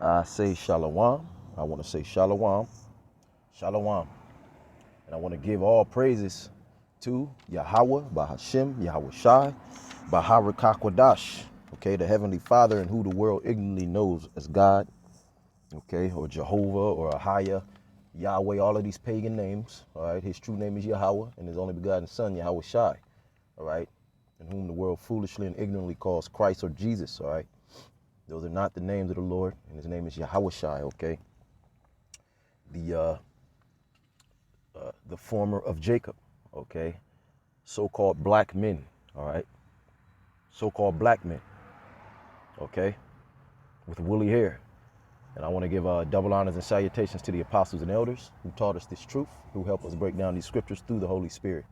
I say shalom. I want to say shalom, shalom. And I want to give all praises to Yahweh, Bahashem, Yahweh Shai, Baharakakwadash, okay, the Heavenly Father, and who the world ignorantly knows as God, okay, or Jehovah, or Ahaya, Yahweh, all of these pagan names, all right. His true name is Yahweh, and his only begotten Son, Yahweh Shai, all right, and whom the world foolishly and ignorantly calls Christ or Jesus, all right. Those are not the names of the Lord, and his name is Yahweh Shai, okay. The former of Jacob, okay, so-called black men, all right, so-called black men, okay, with woolly hair. And I want to give double honors and salutations to the apostles and elders who taught us this truth, who helped us break down these scriptures through the Holy Spirit,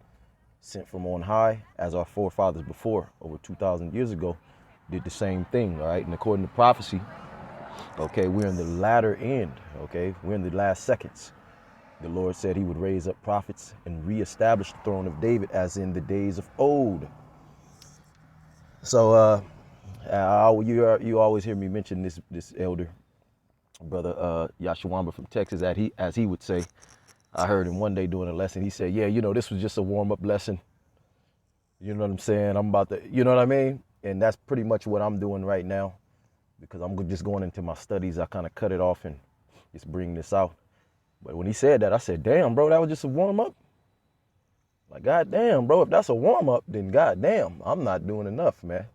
sent from on high, as our forefathers before, over 2,000 years ago, did the same thing, all right? And according to prophecy, okay, we're in the latter end, okay? We're in the last seconds. The Lord said he would raise up prophets and reestablish the throne of David as in the days of old. So you always hear me mention this elder, brother Yashawamba from Texas, as he would say. I heard him one day doing a lesson. He said, yeah, this was just a warm-up lesson. You know what I'm saying? I'm about to, you know what I mean? And that's pretty much what I'm doing right now, because I'm just going into my studies. I kind of cut it off and just bring this out. But when he said that, I said, damn, bro, that was just a warm-up? Like, goddamn, bro, if that's a warm-up, then goddamn, I'm not doing enough, man.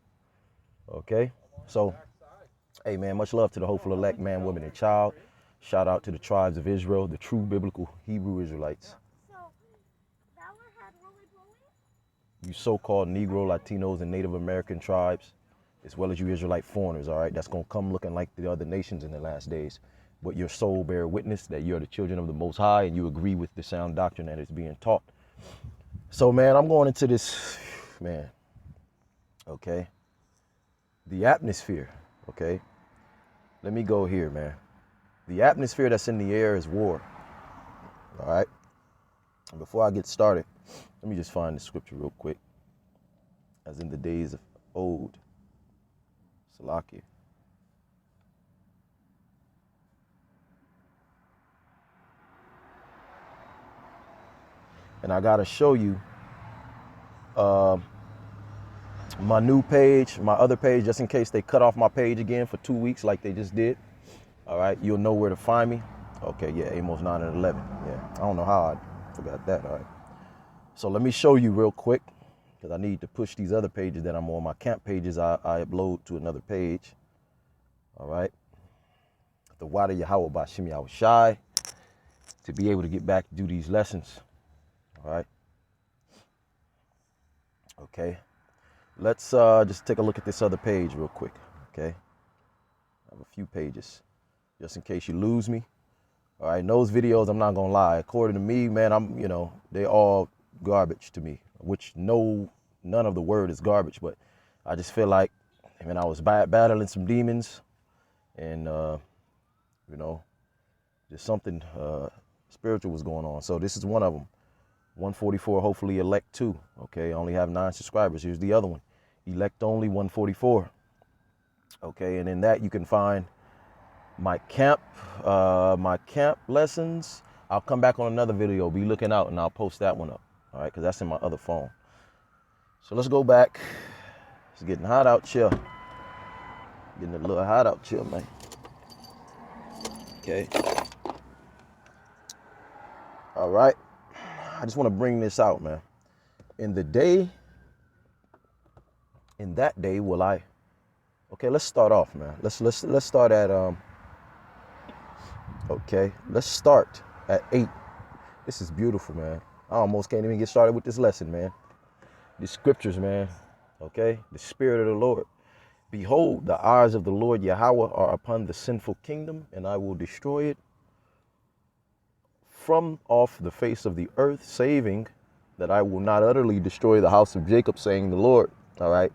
Okay? So, hey, man, much love to the hopeful elect, man, woman, and child. Shout out to the tribes of Israel, the true biblical Hebrew Israelites. You so-called Negro, Latinos, and Native American tribes, as well as you Israelite foreigners, all right? That's going to come looking like the other nations in the last days. But your soul bear witness that you're the children of the Most High, and you agree with the sound doctrine that is being taught. So, man, I'm going into this, man, okay? The atmosphere, okay? Let me go here, man. The atmosphere that's in the air is war, all right? And before I get started, let me just find the scripture real quick. As in the days of old, Salakia. And I got to show you my new page, my other page, just in case they cut off my page again for 2 weeks like they just did. All right, you'll know where to find me. Okay, yeah, Amos 9 and 11. Yeah, I don't know how I forgot that. All right. So let me show you real quick, because I need to push these other pages that I'm on. My camp pages, I upload to another page. All right. The Wada Yahweh Bashim Yahweh Shai, to be able to get back to do these lessons. All right. Okay. Let's just take a look at this other page real quick. Okay. I have a few pages, just in case you lose me. All right. And those videos, I'm not gonna lie. According to me, man, they all garbage to me. Which none of the word is garbage, but I just feel like, man, I was battling some demons, and just something spiritual was going on. So this is one of them. 144, hopefully elect 2. Okay, I only have 9 subscribers. Here's the other one. Elect only 144. Okay, and in that you can find my camp lessons. I'll come back on another video. Be looking out, and I'll post that one up. All right, because that's in my other phone. So let's go back. It's getting hot out here. Getting a little hot out here, man. Okay. All right. I just want to bring this out, man. In that day will I. Okay, let's start off, man. Let's start at okay, let's start at 8. This is beautiful, man. I almost can't even get started with this lesson, man. The scriptures, man. Okay, the spirit of the Lord. Behold, the eyes of the Lord Yahweh are upon the sinful kingdom, and I will destroy it from off the face of the earth, saving that I will not utterly destroy the house of Jacob, saying the Lord. All right.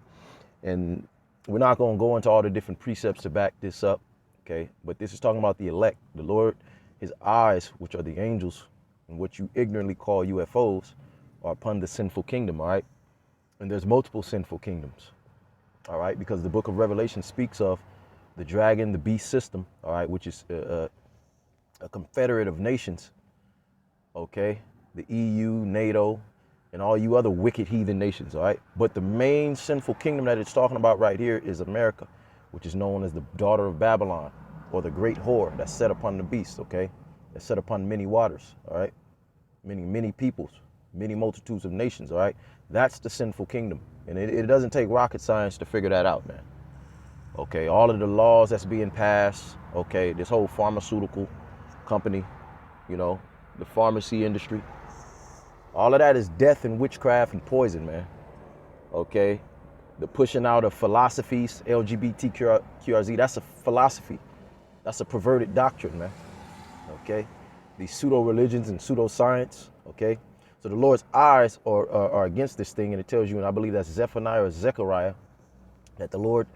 And we're not going to go into all the different precepts to back this up. Okay. But this is talking about the elect, the Lord, his eyes, which are the angels, and what you ignorantly call UFOs, are upon the sinful kingdom. All right. And there's multiple sinful kingdoms. All right. Because the book of Revelation speaks of the dragon, the beast system, all right, which is a confederate of nations, okay, the EU, NATO, and all you other wicked heathen nations, all right? But the main sinful kingdom that it's talking about right here is America, which is known as the daughter of Babylon, or the great whore that's set upon the beast, okay? That's set upon many waters, all right? Many peoples, many multitudes of nations, all right? That's the sinful kingdom. And it doesn't take rocket science to figure that out, man. Okay, all of the laws that's being passed, okay, this whole pharmaceutical company, you know, the pharmacy industry, all of that is death and witchcraft and poison, man. Okay, the pushing out of philosophies, LGBTQRZ, that's a philosophy. That's a perverted doctrine, man. Okay, these pseudo religions and pseudoscience. Okay, so the Lord's eyes are against this thing, and it tells you, and I believe that's Zephaniah or Zechariah, that the Lord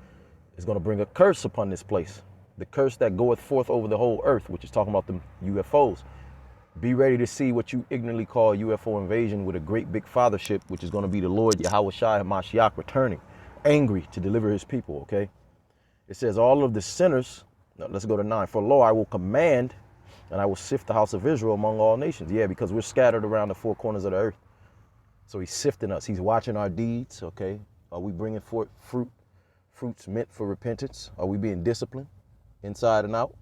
is going to bring a curse upon this place, the curse that goeth forth over the whole earth, which is talking about the UFOs. Be ready to see what you ignorantly call UFO invasion with a great big fathership, which is going to be the Lord Yahweh Shai HaMashiach returning, angry to deliver his people, okay? It says, all of the sinners, now let's go to 9. For lo, I will command, and I will sift the house of Israel among all nations. Yeah, because we're scattered around the four corners of the earth. So he's sifting us. He's watching our deeds, okay? Are we bringing forth fruits meant for repentance? Are we being disciplined inside and out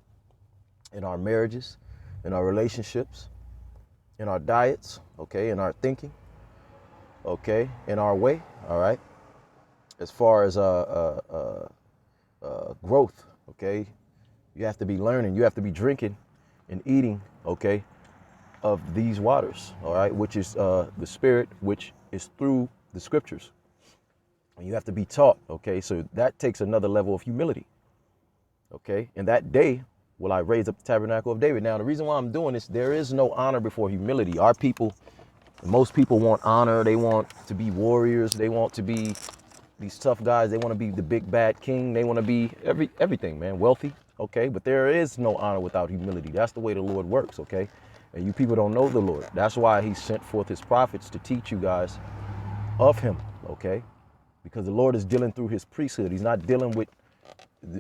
in our marriages, in our relationships, in our diets, okay, in our thinking, okay, in our way, all right? As far as growth, okay, you have to be learning, you have to be drinking and eating, okay, of these waters, all right, which is the spirit, which is through the scriptures. And you have to be taught, okay, so that takes another level of humility, okay? And that day will I raise up the tabernacle of David. Now, the reason why I'm doing this, there is no honor before humility. Our people, most people want honor. They want to be warriors. They want to be these tough guys. They want to be the big bad king. They want to be everything, man, wealthy, okay? But there is no honor without humility. That's the way the Lord works, okay? And you people don't know the Lord. That's why he sent forth his prophets to teach you guys of him, okay? Because the Lord is dealing through his priesthood. He's not dealing with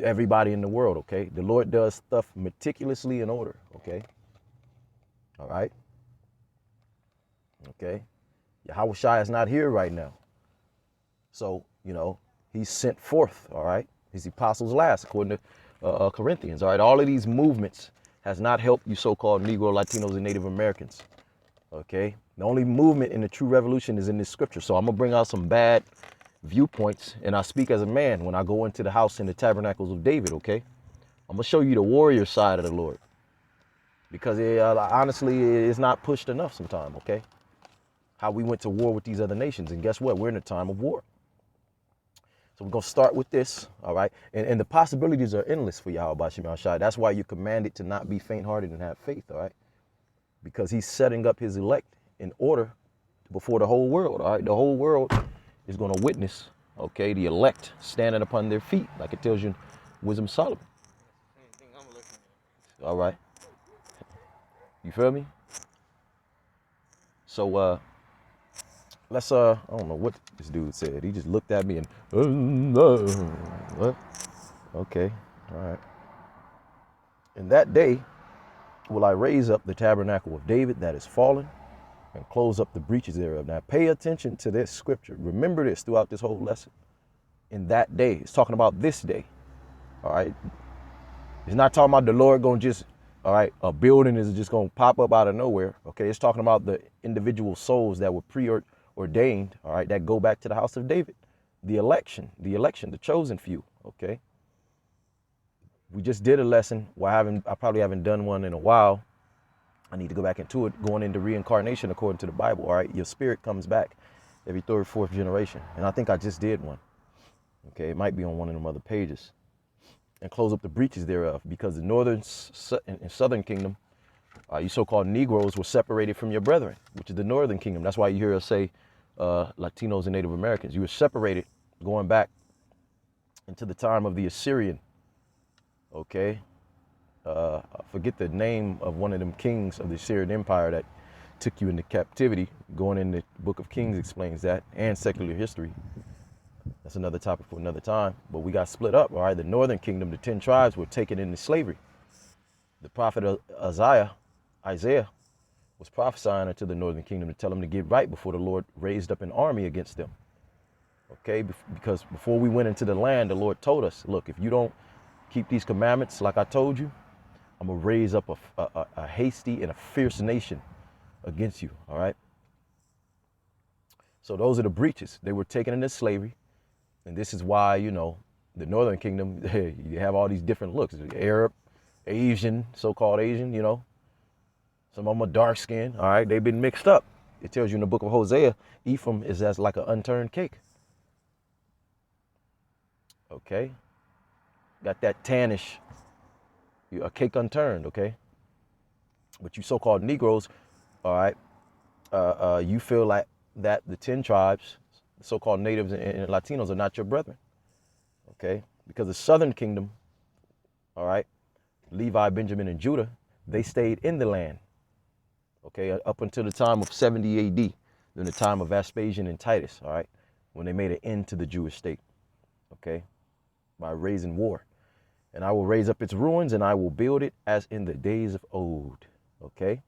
everybody in the world, okay? The Lord does stuff meticulously in order, okay? All right? Okay? Yahweh Shai is not here right now. So, you know, he's sent forth, all right? His apostles last, according to Corinthians, all right? All of these movements has not helped you so-called Negro, Latinos, and Native Americans, okay? The only movement in the true revolution is in this scripture. So I'm going to bring out some bad viewpoints, and I speak as a man when I go into the house in the tabernacles of David, okay? I'm gonna show you the warrior side of the Lord, because honestly, it's not pushed enough sometimes, okay? How we went to war with these other nations, and guess what? We're in a time of war. So we're gonna start with this, all right? And the possibilities are endless for Yahweh Bashim Shai. That's why you're commanded to not be faint-hearted and have faith, all right? Because he's setting up his elect in order before the whole world, all right? The whole world is going to witness, okay, the elect standing upon their feet, like it tells you in Wisdom of Solomon. All right. You feel me? So, let's, I don't know what this dude said. He just looked at me and, what? Okay, all right. In that day will I raise up the tabernacle of David that is fallen, and close up the breaches thereof. Now pay attention to this scripture. Remember this throughout this whole lesson. In that day, it's talking about this day, all right? It's not talking about the Lord going to just, all right, a building is just going to pop up out of nowhere, okay? It's talking about the individual souls that were preordained, all right, that go back to the house of David. The election, the chosen few, okay? We just did a lesson. Well, I probably haven't done one in a while. I need to go back into it, going into reincarnation according to the Bible, all right? Your spirit comes back every third, fourth generation. And I think I just did one. Okay, it might be on one of them other pages. And close up the breaches thereof, because the northern and southern kingdom, you so-called Negroes, were separated from your brethren, which is the northern kingdom. That's why you hear us say Latinos and Native Americans. You were separated going back into the time of the Assyrian, okay? I forget the name of one of them kings of the Assyrian Empire that took you into captivity. Going in the Book of Kings explains that, and secular history. That's another topic for another time. But we got split up, all right? The northern kingdom, the 10 tribes were taken into slavery. The prophet Isaiah was prophesying unto the northern kingdom to tell them to get right before the Lord raised up an army against them. Okay, because before we went into the land, the Lord told us, look, if you don't keep these commandments like I told you, I'm going to raise up a hasty and a fierce nation against you, all right? So those are the breaches. They were taken into slavery. And this is why, you know, the northern kingdom, you have all these different looks. Arab, Asian, so-called Asian, you know. Some of them are dark skinned, all right? They've been mixed up. It tells you in the book of Hosea, Ephraim is as like an unturned cake. Okay? Got that tannish, a cake unturned, okay? But you so-called Negroes, all right, you feel like that the 10 tribes, the so-called natives and Latinos are not your brethren, okay? Because the southern kingdom, all right, Levi, Benjamin, and Judah, they stayed in the land, okay, up until the time of 70 AD, during the time of Vespasian and Titus, all right, when they made an end to the Jewish state, okay, by raising war. And I will raise up its ruins and I will build it as in the days of old, okay?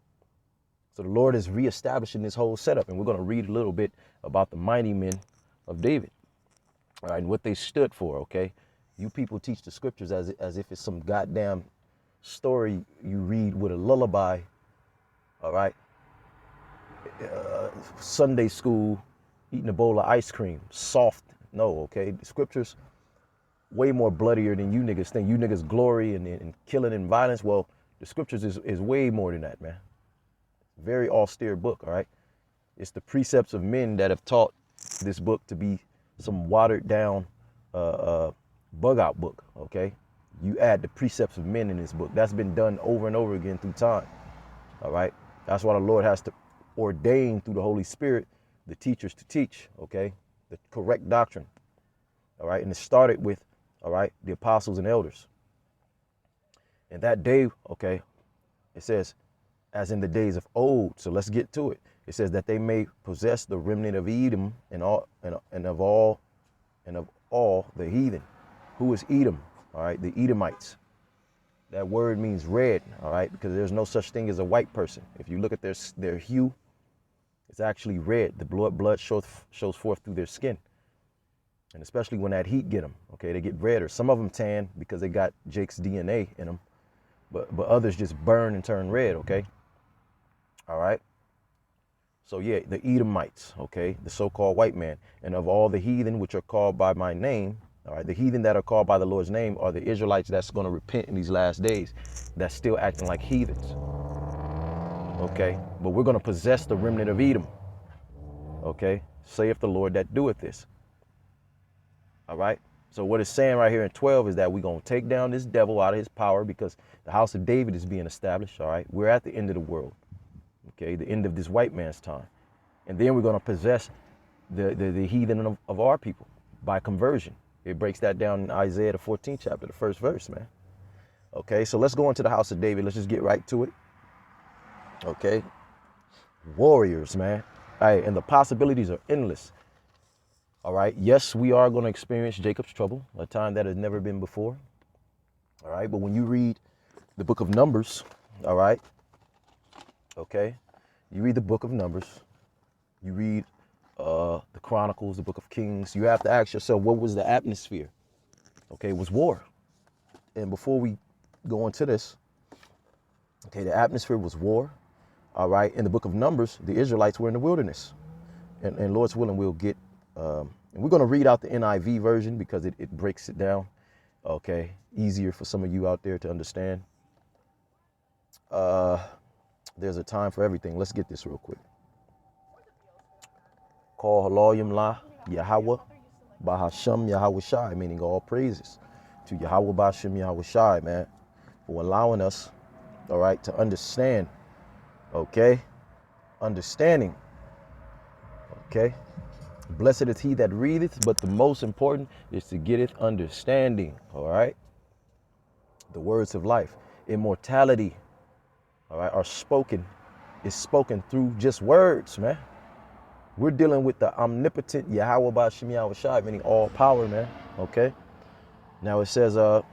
So the Lord is reestablishing this whole setup, and we're going to read a little bit about the mighty men of David, all right, and what they stood for, okay? You people teach the scriptures as if it's some goddamn story you read with a lullaby, all right? Sunday school, eating a bowl of ice cream, soft. No, okay? The scriptures way more bloodier than you niggas think. You niggas glory in killing and violence. Well, the scriptures is way more than that, man. Very austere book, all right? It's the precepts of men that have taught this book to be some watered down bug out book, okay? You add the precepts of men in this book. That's been done over and over again through time, all right? That's why the Lord has to ordain through the Holy Spirit the teachers to teach, okay? The correct doctrine, all right? And it started with, all right, the apostles and elders. And that day, okay, it says, as in the days of old. So let's get to it. It says that they may possess the remnant of Edom and of all the heathen. Who is Edom? All right, the Edomites. That word means red, all right, because there's no such thing as a white person. If you look at their hue, it's actually red. The blood shows forth through their skin. And especially when that heat get them, okay, they get redder. Some of them tan because they got Jake's DNA in them, but others just burn and turn red, okay? All right. So yeah, the Edomites, okay, the so-called white man, and of all the heathen which are called by my name, all right, the heathen that are called by the Lord's name are the Israelites that's going to repent in these last days, that's still acting like heathens, okay? But we're going to possess the remnant of Edom, okay? Saith the Lord that doeth this, all right? So what it's saying right here in 12 is that we're going to take down this devil out of his power because the house of David is being established, all right? We're at the end of the world. Okay, the end of this white man's time. And then we're going to possess the heathen of our people by conversion. It breaks that down in Isaiah, the 14th chapter, the first verse, man. Okay, so let's go into the house of David. Let's just get right to it. Okay, warriors, man. All right, and the possibilities are endless. All right, yes, we are going to experience Jacob's trouble, a time that has never been before. All right, but when you read the book of Numbers, all right, okay, you read the book of Numbers, you read the Chronicles, the book of Kings, you have to ask yourself, what was the atmosphere? Okay, it was war. And before we go into this, okay, the atmosphere was war, all right? In the book of Numbers, the Israelites were in the wilderness. And Lord's willing, we'll get, and we're going to read out the NIV version because it breaks it down, okay? Easier for some of you out there to understand. There's a time for everything. Let's get this real quick. Call Haloyim La Yahweh Bahasham Yahweh Shai, meaning all praises to Yahweh Bahasham Yahweh Shai, man, for allowing us, all right, to understand, okay? Understanding, okay? Blessed is he that readeth, but the most important is to getteth understanding, all right? The words of life, immortality, all right, is spoken through just words, man. We're dealing with the omnipotent Yahweh Bashim Yahweh Shai, meaning all power, man. Okay. Now it says, and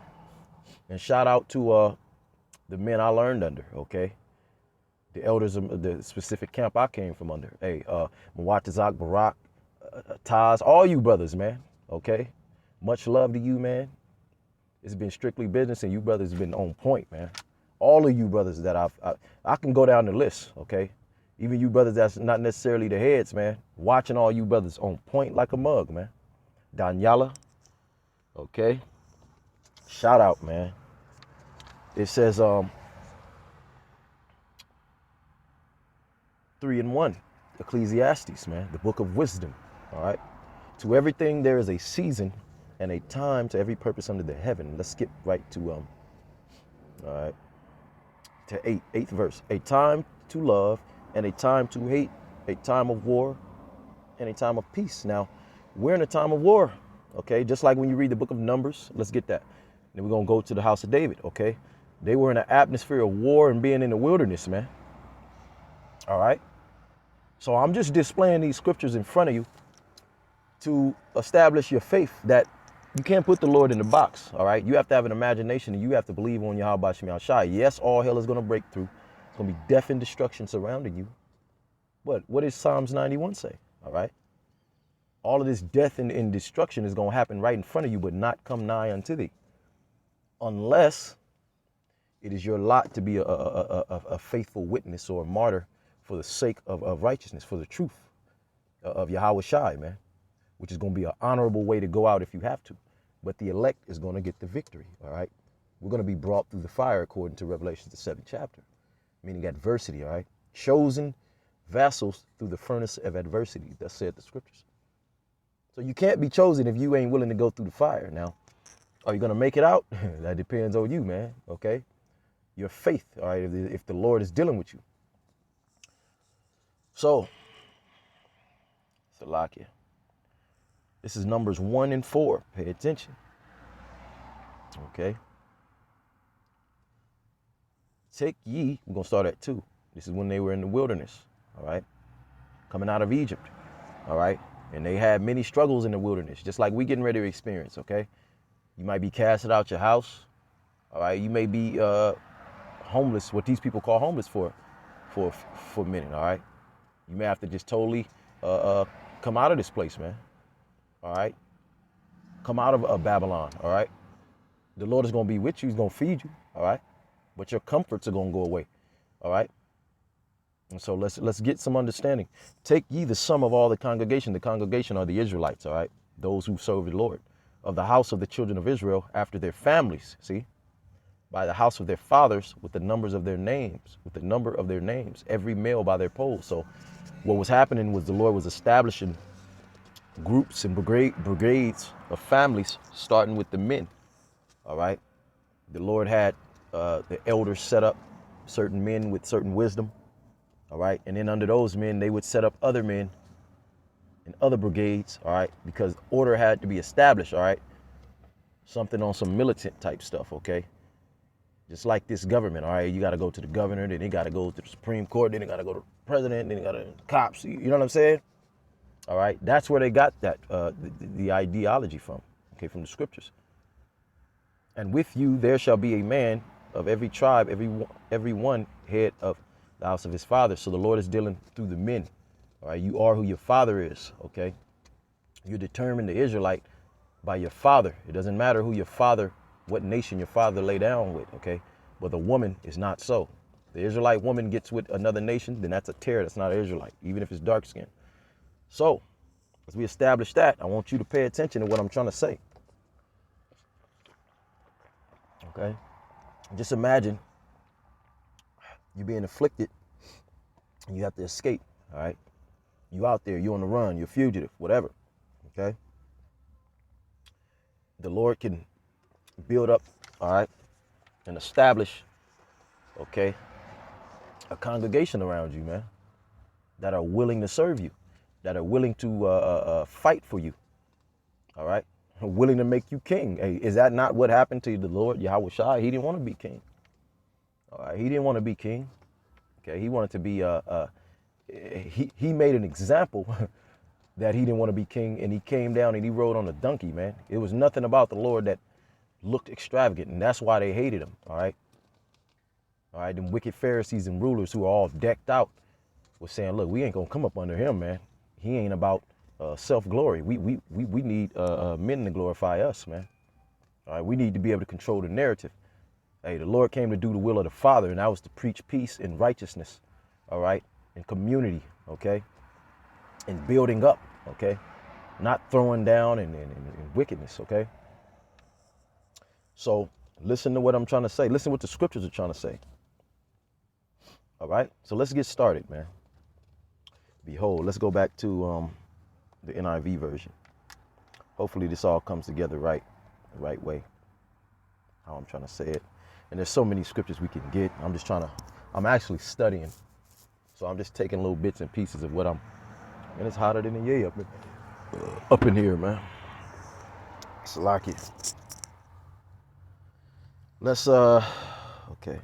shout out to the men I learned under, okay? The elders of the specific camp I came from under. Hey, Mwatazak, Barak, Taz, all you brothers, man, okay? Much love to you, man. It's been strictly business, and you brothers been on point, man. All of you brothers that I can go down the list, okay? Even you brothers that's not necessarily the heads, man. Watching all you brothers on point like a mug, man. Danyala, okay? Shout out, man. It says 3 and 1, Ecclesiastes, man, the book of wisdom, all right? To everything there is a season and a time to every purpose under the heaven. Let's skip right to, all right, to 8th verse. A time to love and a time to hate, a time of war and a time of peace. Now, we're in a time of war, okay? Just like when you read the book of Numbers, let's get that. Then we're going to go to the house of David, okay? They were in an atmosphere of war and being in the wilderness, man. All right? So I'm just displaying these scriptures in front of you to establish your faith that you can't put the Lord in the box, all right? You have to have an imagination, and you have to believe on Yahweh Shem Shai. Yes, all hell is going to break through. It's going to be death and destruction surrounding you. What does Psalms 91 say, all right? All of this death and destruction is going to happen right in front of you, but not come nigh unto thee. Unless it is your lot to be a faithful witness or a martyr for the sake of righteousness, for the truth of Yahweh Shai, man, which is going to be an honorable way to go out if you have to. But the elect is going to get the victory, all right? We're going to be brought through the fire according to Revelation, the 7th chapter, meaning adversity, all right? Chosen vessels through the furnace of adversity, thus said the scriptures. So you can't be chosen if you ain't willing to go through the fire. Now, are you going to make it out? That depends on you, man, okay? Your faith, all right, if the Lord is dealing with you. So, Salakia. This is Numbers 1 and 4. Pay attention. Okay. Take ye, we're going to start at 2. This is when they were in the wilderness, all right? Coming out of Egypt, all right? And they had many struggles in the wilderness, just like we getting ready to experience, okay? You might be casted out your house, all right? You may be homeless, what these people call homeless for a minute, all right? You may have to just totally come out of this place, man. All right? Come out of Babylon, all right? The Lord is going to be with you. He's going to feed you, all right? But your comforts are going to go away, all right? And so let's get some understanding. Take ye the sum of all the congregation. The congregation are the Israelites, all right? Those who serve the Lord. Of the house of the children of Israel after their families, see? By the house of their fathers with the numbers of their names, with the number of their names, every male by their poll. So what was happening was the Lord was establishing groups and brigades of families, starting with the men, all right? The Lord had the elders set up certain men with certain wisdom, all right? And then under those men, they would set up other men in other brigades, all right? Because order had to be established, all right? Something on some militant type stuff, okay? Just like this government, all right? You got to go to the governor, then you got to go to the Supreme Court, then you got to go to the president, then you got to cops. You know what I'm saying? All right? That's where they got that, the ideology from, okay, from the scriptures. And with you there shall be a man of every tribe, every one head of the house of his father. So the Lord is dealing through the men, all right? You are who your father is, okay? You're determined the Israelite by your father. It doesn't matter who your father, what nation your father lay down with, okay? But the woman is not so. The Israelite woman gets with another nation, then that's a terror. That's not an Israelite, even if it's dark skinned. So, as we establish that, I want you to pay attention to what I'm trying to say. Okay? Just imagine you being afflicted and you have to escape, all right? You out there, you on the run, you're a fugitive, whatever, okay? The Lord can build up, all right, and establish, okay, a congregation around you, man, that are willing to serve you, that are willing to fight for you, all right, willing to make you king. Hey, is that not what happened to the Lord Yahweh Shai? He didn't want to be king, all right? He didn't want to be king, okay? He wanted to be he made an example that he didn't want to be king, and he came down and he rode on a donkey, man. It was nothing about the Lord that looked extravagant, and that's why they hated him. All right. All right, them wicked Pharisees and rulers who are all decked out was saying, look, we ain't gonna come up under him, man. He ain't about self-glory. We need men to glorify us, man. All right, we need to be able to control the narrative. Hey, the Lord came to do the will of the Father, and that was to preach peace and righteousness, all right, and community, okay, and building up, okay, not throwing down and wickedness, okay. So listen to what I'm trying to say. Listen what the scriptures are trying to say. All right, so let's get started, man. Behold, let's go back to the NIV version. Hopefully this all comes together the right way, how I'm trying to say it. And there's so many scriptures we can get. I'm actually studying. So I'm just taking little bits and pieces of what and it's hotter than the yay up in here, man. Salaki. Let's, okay.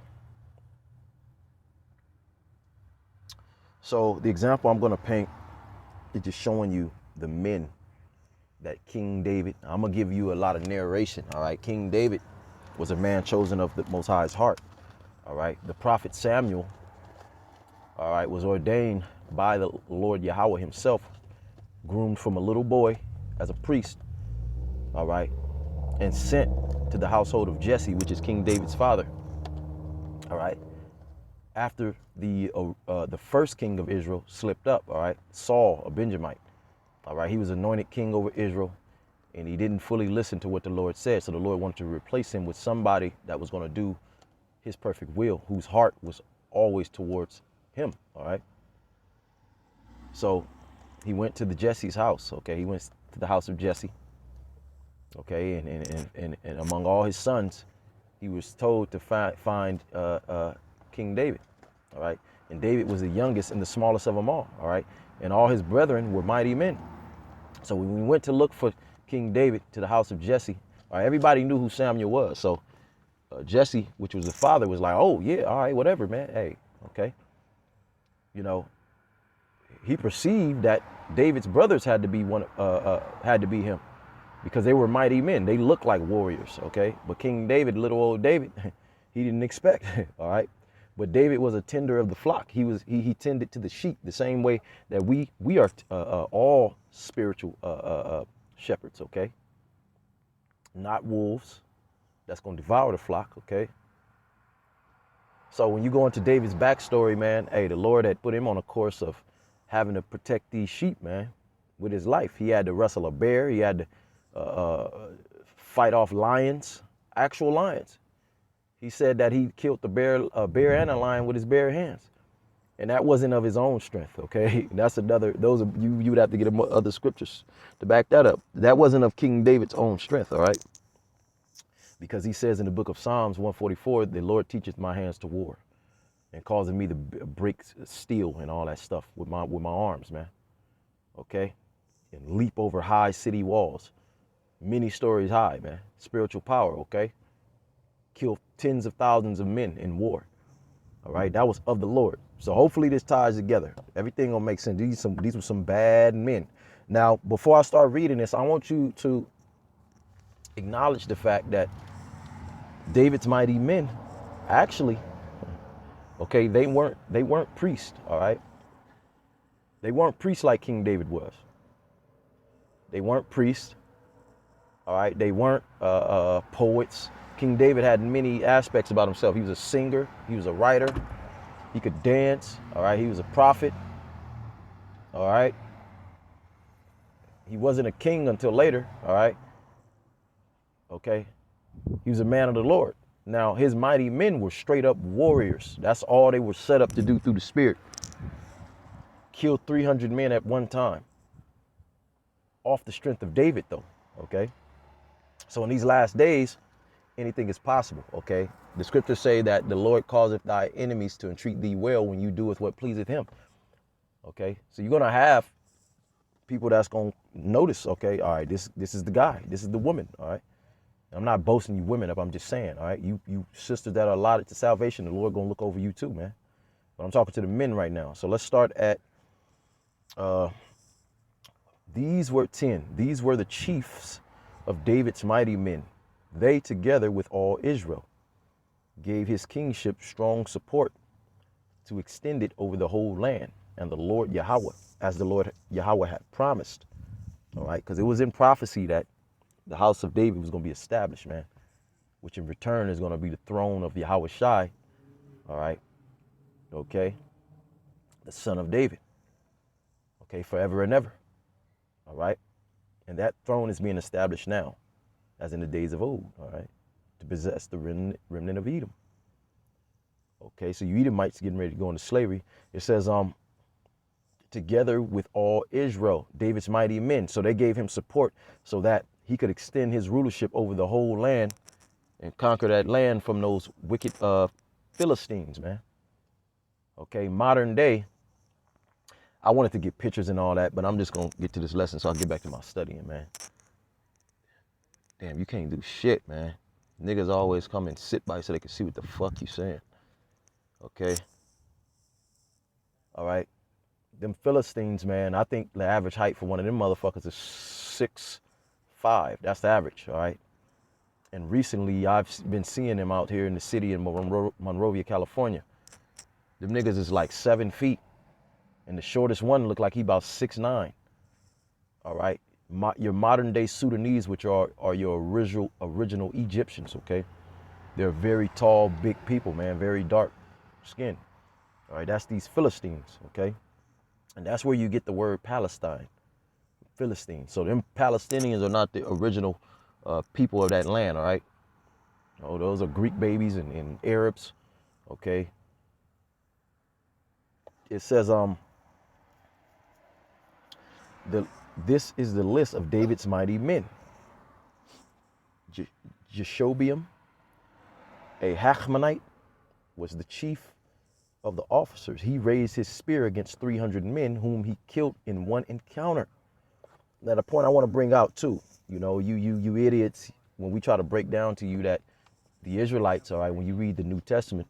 So the example I'm going to paint is just showing you the men that King David, I'm going to give you a lot of narration, all right? King David was a man chosen of the Most High's heart, all right? The prophet Samuel, all right, was ordained by the Lord Yahweh himself, groomed from a little boy as a priest, all right, and sent to the household of Jesse, which is King David's father, all right? After the first king of Israel slipped up, all right, Saul, a Benjamite, all right, he was anointed king over Israel, and he didn't fully listen to what the Lord said, so the Lord wanted to replace him with somebody that was going to do his perfect will, whose heart was always towards him, all right? So he went to the Jesse's house, okay? He went to the house of Jesse, okay? And among all his sons, he was told to find King David, all right? And David was the youngest and the smallest of them all right? And all his brethren were mighty men. So when we went to look for King David to the house of Jesse, all right, everybody knew who Samuel was. So Jesse, which was the father, was like, oh, yeah, all right, whatever, man. Hey, okay. You know, he perceived that David's brothers had to be him because they were mighty men. They looked like warriors, okay? But King David, little old David, he didn't expect, all right? But David was a tender of the flock. He tended to the sheep the same way that we are all spiritual shepherds, okay? Not wolves that's going to devour the flock, okay? So when you go into David's backstory, man, hey, the Lord had put him on a course of having to protect these sheep, man, with his life. He had to wrestle a bear. He had to fight off lions, actual lions. He said that he killed a bear and a lion with his bare hands. And that wasn't of his own strength, okay? That's you would have to get other scriptures to back that up. That wasn't of King David's own strength, all right? Because he says in the book of Psalms 144, the Lord teacheth my hands to war and causing me to break steel and all that stuff with my arms, man, okay? And leap over high city walls, many stories high, man, spiritual power, okay? Kill tens of thousands of men in war. All right, that was of the Lord. So hopefully this ties together. Everything gonna make sense. These were some bad men. Now, before I start reading this, I want you to acknowledge the fact that David's mighty men, actually, okay, they weren't priests. All right, they weren't priests like King David was. They weren't priests. All right, they weren't poets. King David had many aspects about himself. He was a singer. He was a writer. He could dance. All right. He was a prophet. All right. He wasn't a king until later. All right. Okay. He was a man of the Lord. Now, his mighty men were straight up warriors. That's all they were set up to do through the Spirit. Killed 300 men at one time. Off the strength of David, though. Okay. So in these last days, anything is possible, okay? The scriptures say that the Lord causeth thy enemies to entreat thee well when you doeth what pleaseth him, okay? So you're going to have people that's going to notice, okay, all right, this is the guy, this is the woman, all right? I'm not boasting you women up, I'm just saying, all right? You sisters that are allotted to salvation, the Lord going to look over you too, man. But I'm talking to the men right now. So let's start at Uh, these were 10. These were the chiefs of David's mighty men. They, together with all Israel, gave his kingship strong support to extend it over the whole land. And the Lord Yahweh, as the Lord Yahweh had promised. All right, because it was in prophecy that the house of David was going to be established, man, which in return is going to be the throne of Yahweh Shai. All right, okay, the son of David, okay, forever and ever. All right, and that throne is being established now, as in the days of old. All right, to possess the remnant of Edom. Okay, so you Edomites getting ready to go into slavery. It says, together with all Israel, David's mighty men. So they gave him support so that he could extend his rulership over the whole land and conquer that land from those wicked Philistines, man. Okay, modern day, I wanted to get pictures and all that, but I'm just going to get to this lesson so I'll get back to my studying, man. Damn, you can't do shit, man. Niggas always come and sit by so they can see what the fuck you saying. Okay. All right. Them Philistines, man, I think the average height for one of them motherfuckers is 6'5". That's the average, all right? And recently, I've been seeing them out here in the city in Monrovia, California. Them niggas is like 7 feet. And the shortest one looked like he about 6'9". All right? Your modern day Sudanese, which are your original Egyptians, okay? They're very tall, big people, man, very dark skin. All right, that's these Philistines, okay? And that's where you get the word Palestine, Philistine. So them Palestinians are not the original people of that land, all right? Oh, those are Greek babies and Arabs, okay? It says, this is the list of David's mighty men. Jeshobeam, a Hachmonite, was the chief of the officers. He raised his spear against 300 men whom he killed in one encounter. Now, the point I want to bring out too, you know, you idiots, when we try to break down to you that the Israelites, all right, when you read the New Testament,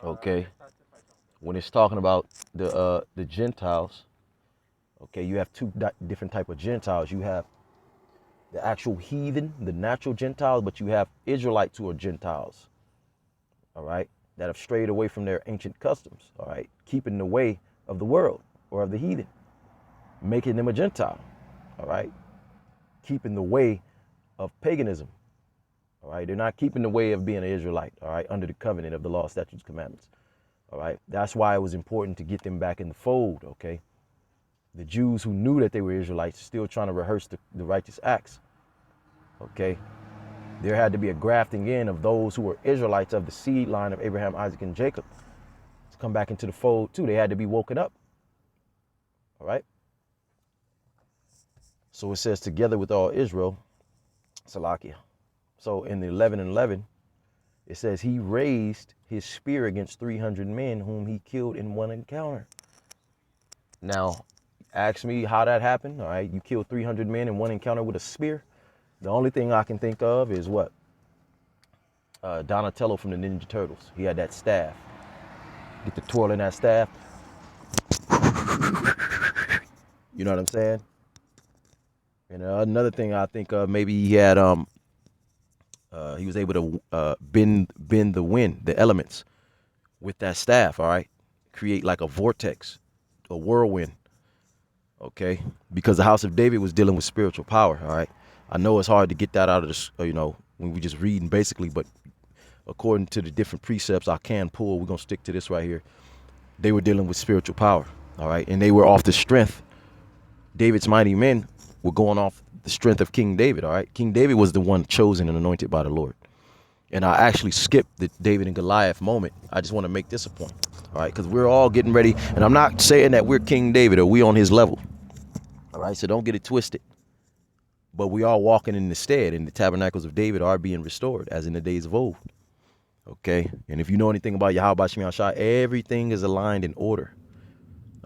okay, when it's talking about the Gentiles, okay, you have two different type of Gentiles. You have the actual heathen, the natural Gentiles, but you have Israelites who are Gentiles, all right, that have strayed away from their ancient customs, all right, keeping the way of the world or of the heathen, making them a Gentile, all right, keeping the way of paganism, all right. They're not keeping the way of being an Israelite, all right, under the covenant of the law, statutes, commandments, all right. That's why it was important to get them back in the fold, okay. The Jews who knew that they were Israelites still trying to rehearse the righteous acts, okay. There had to be a grafting in of those who were Israelites of the seed line of Abraham, Isaac, and Jacob to come back into the fold too. They had to be woken up. All right. So it says, together with all Israel, Salakia. So in the 11 and 11, it says he raised his spear against 300 men whom he killed in one encounter. Now, ask me how that happened. All right. You killed 300 men in one encounter with a spear. The only thing I can think of is what? Donatello from the Ninja Turtles. He had that staff. Get to twirling that staff. You know what I'm saying? And another thing I think of, maybe he had he was able to bend the wind, the elements, with that staff. All right, create like a vortex, a whirlwind. Okay, because the house of David was dealing with spiritual power. All right, I know it's hard to get that out of this, you know, when we just reading basically, but according to the different precepts I can pull, we're gonna stick to this right here. They were dealing with spiritual power. All right, and they were off the strength. David's mighty men were going off the strength of King David. All right, King David was the one chosen and anointed by the Lord. And I actually skipped the David and Goliath moment. I just want to make this a point. All right, because we're all getting ready, and I'm not saying that we're King David or we on his level. All right, so don't get it twisted. But we are walking in the stead, and the tabernacles of David are being restored, as in the days of old. Okay, and if you know anything about Yahweh Shemi Shai, everything is aligned in order.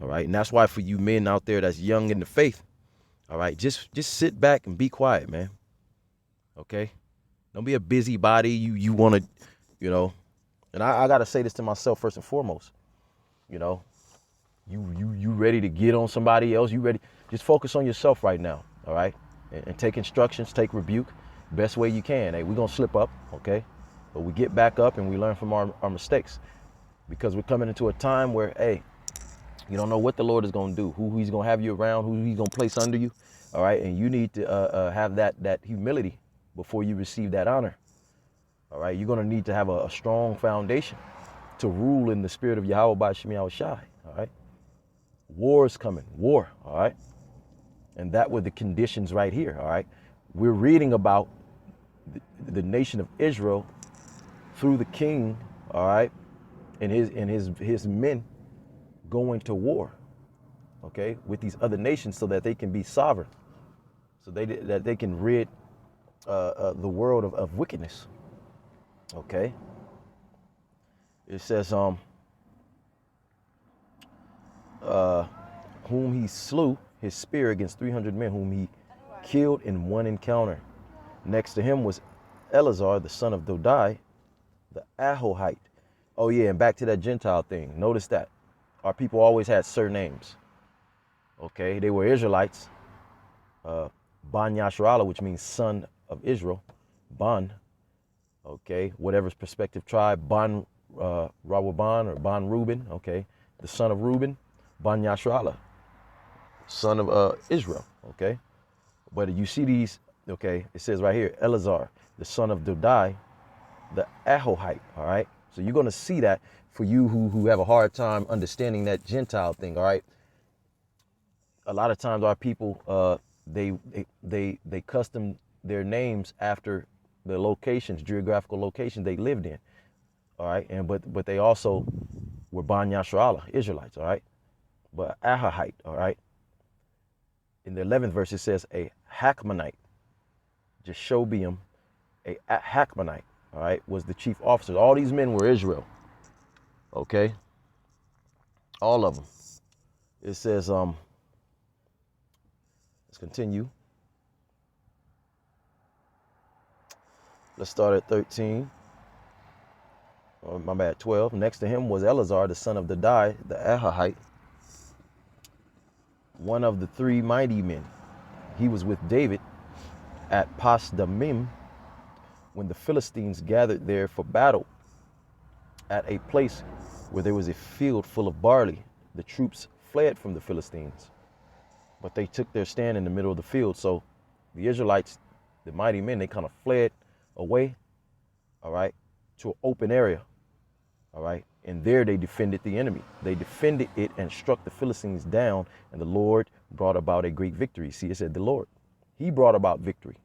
All right, and that's why for you men out there that's young in the faith, all right, just sit back and be quiet, man. Okay, don't be a busybody. You want to, you know, and I got to say this to myself first and foremost, you know, You ready to get on somebody else? You ready? Just focus on yourself right now, all right? And take instructions, take rebuke, best way you can. Hey, we're gonna slip up, okay? But we get back up and we learn from our mistakes, because we're coming into a time where, hey, you don't know what the Lord is gonna do, who He's gonna have you around, who He's gonna place under you, all right? And you need to have that humility before you receive that honor, all right? You're gonna need to have a strong foundation to rule in the spirit of Yahweh by Shem Yahushai, all right? War is coming, war, all right? And that were the conditions right here, all right? We're reading about the nation of Israel through the king, all right, and his men going to war, okay, with these other nations so that they can be sovereign, so that they can rid the world of wickedness, okay? It says, whom he slew his spear against 300 men, whom he killed in one encounter. Next to him was Eleazar, the son of Dodai, the Ahohite. Oh yeah, and back to that Gentile thing. Notice that our people always had surnames. Okay, they were Israelites. Ban Yasharala, which means son of Israel. Ban, okay, whatever's prospective tribe. Ban Rawaban or Ban Reuben, okay, the son of Reuben. Ban Yasharala, son of Israel, okay. But you see these, okay, it says right here, Eleazar, the son of Dodai, the Ahohite, all right? So you're going to see that for you who have a hard time understanding that Gentile thing, all right? A lot of times our people, they custom their names after the locations, geographical locations they lived in, all right? And but they also were Ban Yasharala, Israelites, all right? But Ahohite, all right? In the 11th verse, it says a Hakmonite, Jeshobeam, a Hakmonite, all right, was the chief officer. All these men were Israel, okay? All of them. It says, let's continue. Let's start at 13. Oh, my bad, 12. Next to him was Eleazar, the son of Dodai, the Ahohite, one of the three mighty men. He was with David at Pas Damim when the Philistines gathered there for battle. At a place where there was a field full of barley, the troops fled from the Philistines, but they took their stand in the middle of the field. So the Israelites, the mighty men, they kind of fled away, all right, to an open area, all right, and there they defended the enemy. They defended it and struck the Philistines down, and the Lord brought about a great victory. See, it said the Lord, He brought about victory.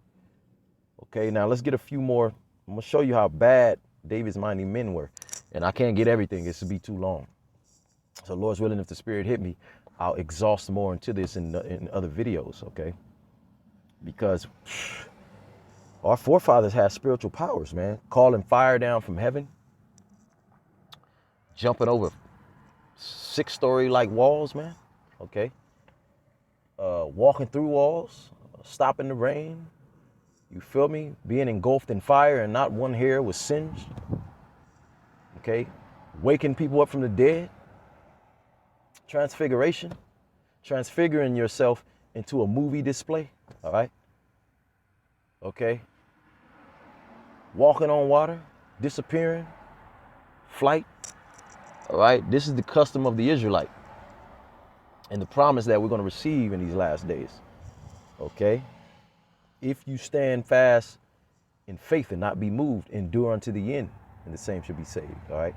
Okay, now let's get a few more. I'm gonna show you how bad David's mighty men were, and I can't get everything, it's to be too long. So Lord's willing, if the Spirit hit me, I'll exhaust more into this in other videos, okay? Because our forefathers had spiritual powers, man. Calling fire down from heaven, jumping over 6-story like walls, man, okay? Walking through walls, stopping the rain, you feel me? Being engulfed in fire and not one hair was singed, okay? Waking people up from the dead. Transfiguration, transfiguring yourself into a movie display, all right? Okay? Walking on water, disappearing, flight, all right? This is the custom of the Israelite and the promise that we're going to receive in these last days, okay? If you stand fast in faith and not be moved, endure unto the end, and the same should be saved, all right?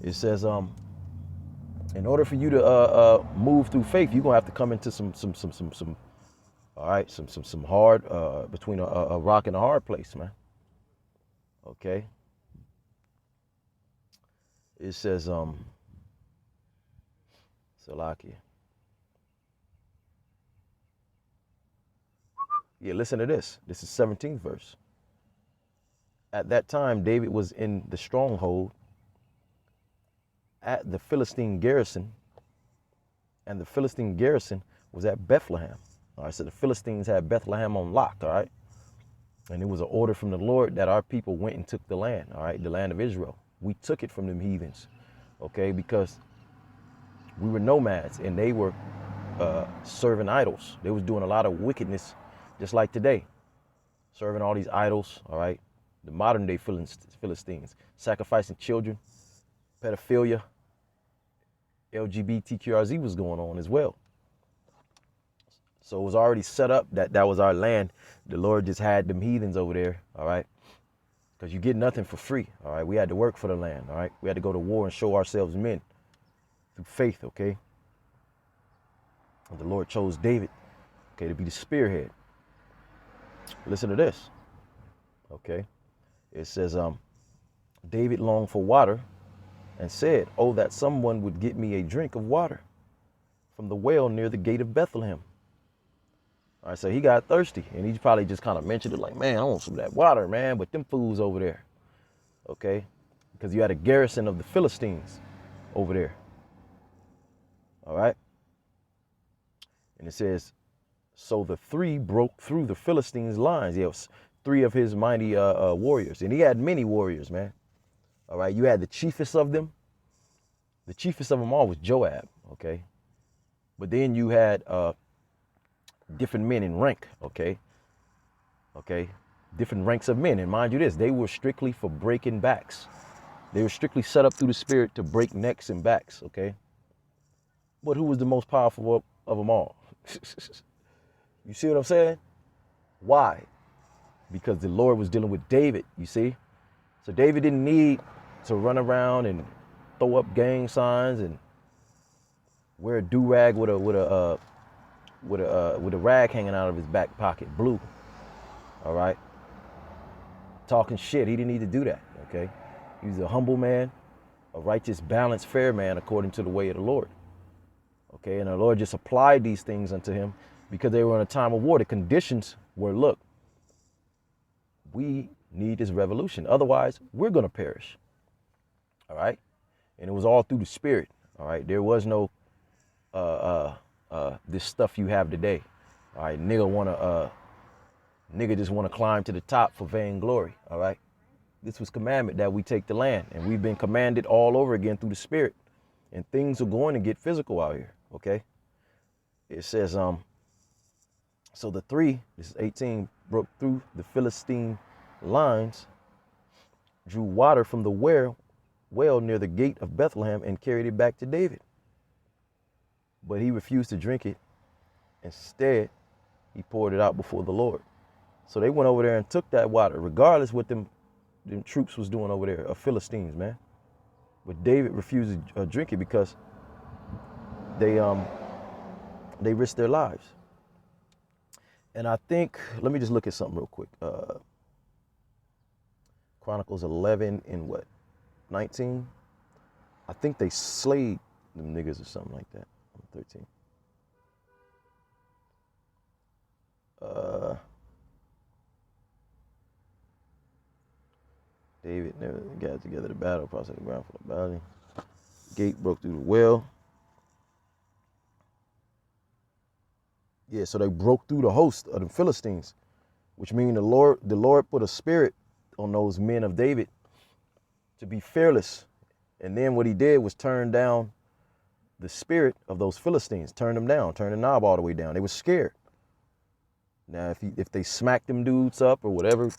It says, in order for you to move through faith, you're gonna have to come into some all right, some hard between a rock and a hard place, man. Okay. It says Salakia. Yeah, listen to this. This is 17th verse. At that time, David was in the stronghold at the Philistine garrison, and the Philistine garrison was at Bethlehem. All right, so the Philistines had Bethlehem on lock, all right? And it was an order from the Lord that our people went and took the land, all right, the land of Israel. We took it from them heathens, okay, because We were nomads, and they were serving idols. They was doing a lot of wickedness, just like today, serving all these idols. All right, the modern day Philistines, sacrificing children, pedophilia, LGBTQRZ was going on as well. So it was already set up that was our land. The Lord just had them heathens over there, all right? Because you get nothing for free, all right? We had to work for the land, all right? We had to go to war and show ourselves men through faith, okay? And the Lord chose David, okay, to be the spearhead. Listen to this, okay? It says, David longed for water and said, oh, that someone would get me a drink of water from the well near the gate of Bethlehem. All right, so he got thirsty, and he probably just kind of mentioned it like, man, I want some of that water, man, but them fools over there, okay? Because you had a garrison of the Philistines over there, all right? And it says, so the three broke through the Philistines' lines. It was three of his mighty warriors, and he had many warriors, man, all right? You had the chiefest of them. The chiefest of them all was Joab, okay? But then you had different men in rank, okay? Different ranks of men. And mind you this, they were strictly for breaking backs. They were strictly set up through the Spirit to break necks and backs, okay? But who was the most powerful of them all? You see what I'm saying? Why? Because the Lord was dealing with David, you see? So David didn't need to run around and throw up gang signs and wear a do-rag with a rag hanging out of his back pocket, blue. All right. Talking shit. He didn't need to do that. Okay. He was a humble man, a righteous, balanced, fair man, according to the way of the Lord. Okay. And the Lord just applied these things unto him because they were in a time of war. The conditions were, look, we need this revolution. Otherwise, we're going to perish. All right. And it was all through the Spirit. All right. There was no this stuff you have today. All right, nigga just wanna climb to the top for vainglory. All right, this was commandment that we take the land, and we've been commanded all over again through the Spirit, and things are going to get physical out here. Okay, it says so the three, this is 18, broke through the Philistine lines, drew water from the well near the gate of Bethlehem, and carried it back to David. But he refused to drink it. Instead, he poured it out before the Lord. So they went over there and took that water, regardless what them troops was doing over there, Philistines, man. But David refused to drink it because they risked their lives. And I think, let me just look at something real quick. Chronicles 11 and what, 19? I think they slayed them niggas or something like that. 13. David never got together the battle, processed the ground for the battle. Gate broke through the well. Yeah, so they broke through the host of the Philistines, which means the Lord put a spirit on those men of David to be fearless. And then what he did was turn down the spirit of those Philistines, turn them down, turn the knob all the way down. They were scared. Now, if they smacked them dudes up or whatever,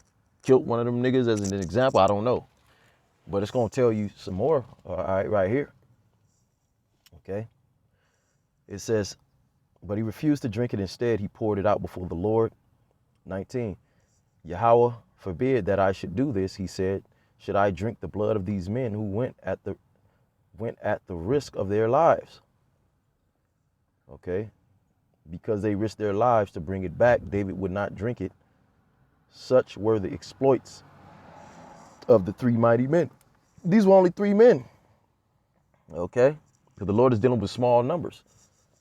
killed one of them niggas as an example, I don't know. But it's going to tell you some more right here. Okay. It says, but he refused to drink it. Instead, he poured it out before the Lord. 19. Yahweh forbid that I should do this, he said. Should I drink the blood of these men who went at the risk of their lives? Okay. Because they risked their lives to bring it back, David would not drink it. Such were the exploits of the three mighty men. These were only three men. Okay. Because the Lord is dealing with small numbers.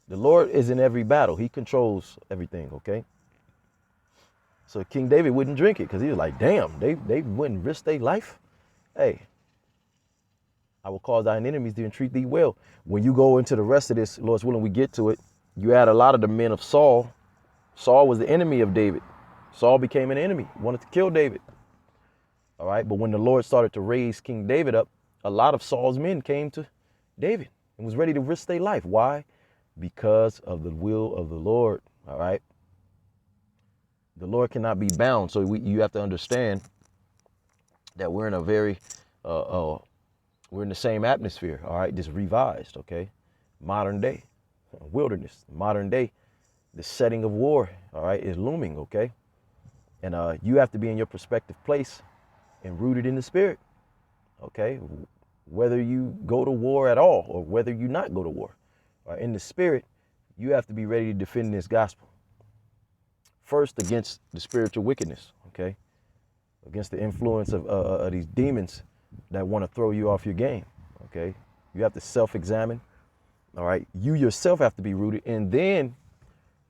The Lord is in every battle. He controls everything. Okay. So King David wouldn't drink it because he was like, damn, they wouldn't risk their life. Hey, I will cause thine enemies to entreat thee well. When you go into the rest of this, Lord's willing, we get to it. You add a lot of the men of Saul. Saul was the enemy of David. Saul became an enemy, wanted to kill David. All right. But when the Lord started to raise King David up, a lot of Saul's men came to David. and was ready to risk their life. Why? Because of the will of the Lord. All right. The Lord cannot be bound. So you have to understand that we're in a very, we're in the same atmosphere. All right. Just revised. Okay. Modern day wilderness, modern day, the setting of war. All right. Is looming. Okay. And you have to be in your prospective place and rooted in the spirit. Okay. Whether you go to war at all or whether you not go to war, in the spirit, you have to be ready to defend this gospel. First, against the spiritual wickedness, okay? Against the influence of these demons that want to throw you off your game, okay? You have to self-examine, all right? You yourself have to be rooted. And then,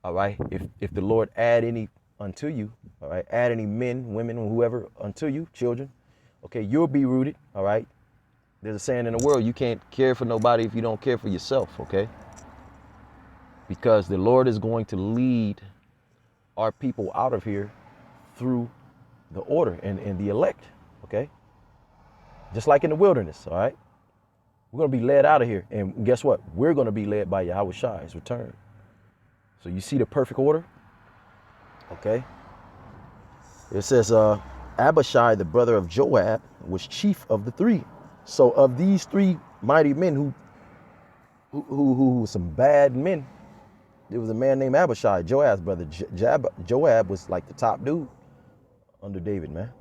all right, if the Lord add any unto you, all right, add any men, women, whoever unto you, children, okay, you'll be rooted, all right? There's a saying in the world, you can't care for nobody if you don't care for yourself, okay? Because the Lord is going to lead our people out of here through the order and the elect, okay? Just like in the wilderness, all right? We're going to be led out of here. And guess what? We're going to be led by Yahweh Shai, his return. So you see the perfect order, okay? It says, Abishai, the brother of Joab, was chief of the three. So of these three mighty men who were some bad men, there was a man named Abishai, Joab's brother. Joab was like the top dude under David, man.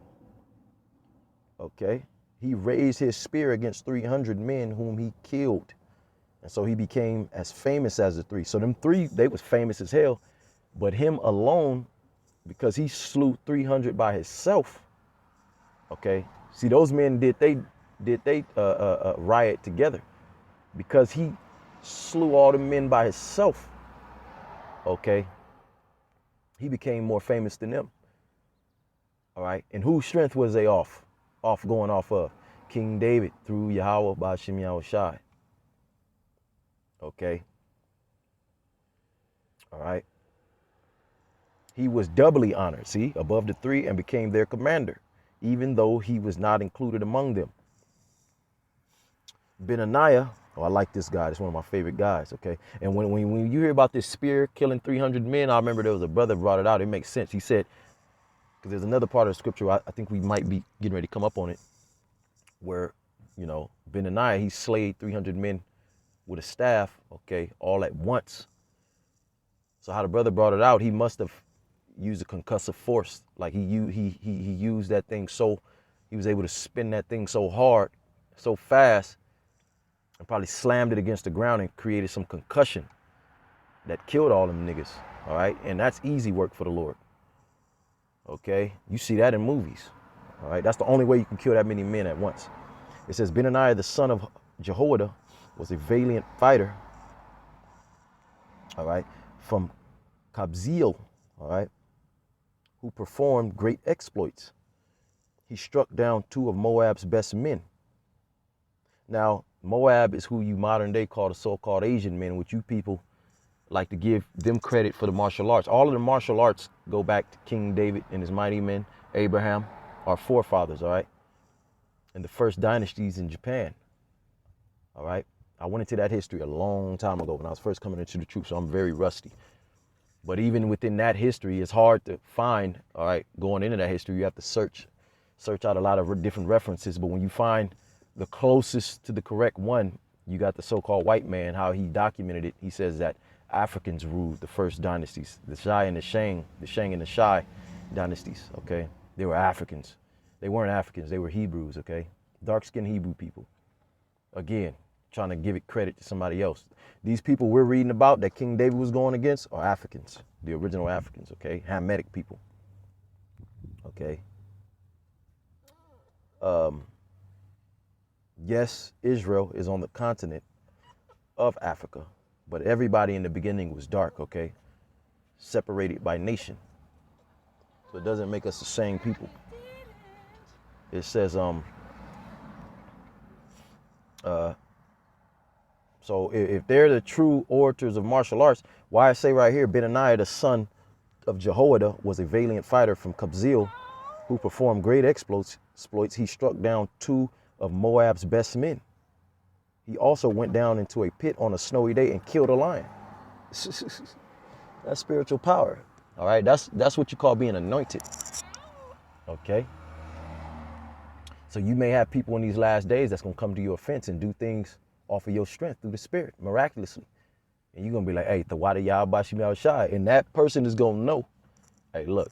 Okay. He raised his spear against 300 men whom he killed. And so he became as famous as the three. So them three, they was famous as hell. But him alone, because he slew 300 by himself. Okay. See, those men did they riot together because he slew all the men by himself. Okay, he became more famous than them. All right, and whose strength was they going off of? King David through Yahweh Ba'ashem Yahweh Shai. Okay. All right. He was doubly honored, see, above the three, and became their commander, even though he was not included among them. Benaniah, oh, I like this guy. It's one of my favorite guys, okay? And when you hear about this spear killing 300 men, I remember there was a brother brought it out. It makes sense. He said, because there's another part of the scripture, I think we might be getting ready to come up on it, where, you know, Benaniah, he slayed 300 men with a staff, okay, all at once. So how the brother brought it out, he must have used a concussive force. Like he used that thing so, he was able to spin that thing so hard, so fast, and probably slammed it against the ground and created some concussion that killed all them niggas, all right? And that's easy work for the Lord, okay? You see that in movies, all right? That's the only way you can kill that many men at once. It says, Benaniah, the son of Jehoiada, was a valiant fighter, all right, from Kabzeel, all right, who performed great exploits. He struck down 2 of Moab's best men. Now, Moab is who you modern day call the so-called Asian men, which you people like to give them credit for the martial arts. All of the martial arts go back to King David and his mighty men, Abraham, our forefathers, all right? And the first dynasties in Japan, all right? I went into that history a long time ago when I was first coming into the truth, so I'm very rusty. But even within that history, it's hard to find, all right, going into that history, you have to search out a lot of different references. But when you find the closest to the correct one, you got the so-called white man, how he documented it. He says that Africans ruled the first dynasties, the Shai and the Shang and the Shai dynasties, okay? They were Africans. They weren't Africans, they were Hebrews, okay? Dark-skinned Hebrew people. Again, trying to give it credit to somebody else. These people we're reading about that King David was going against are Africans, the original Africans, okay? Hamitic people, okay? Yes, Israel is on the continent of Africa, but everybody in the beginning was dark, okay? Separated by nation. So it doesn't make us the same people. It says, so if they're the true orators of martial arts, why I say right here, Benaniah, the son of Jehoiada, was a valiant fighter from Kabzeel who performed great exploits. He struck down 2 of Moab's best men. He also went down into a pit on a snowy day and killed a lion. That's spiritual power. All right, that's what you call being anointed. Okay. So you may have people in these last days that's gonna come to your offense and do things off of your strength through the Spirit, miraculously. And you're gonna be like, hey, Tawada Yabashi Shai. And that person is gonna know, hey, look,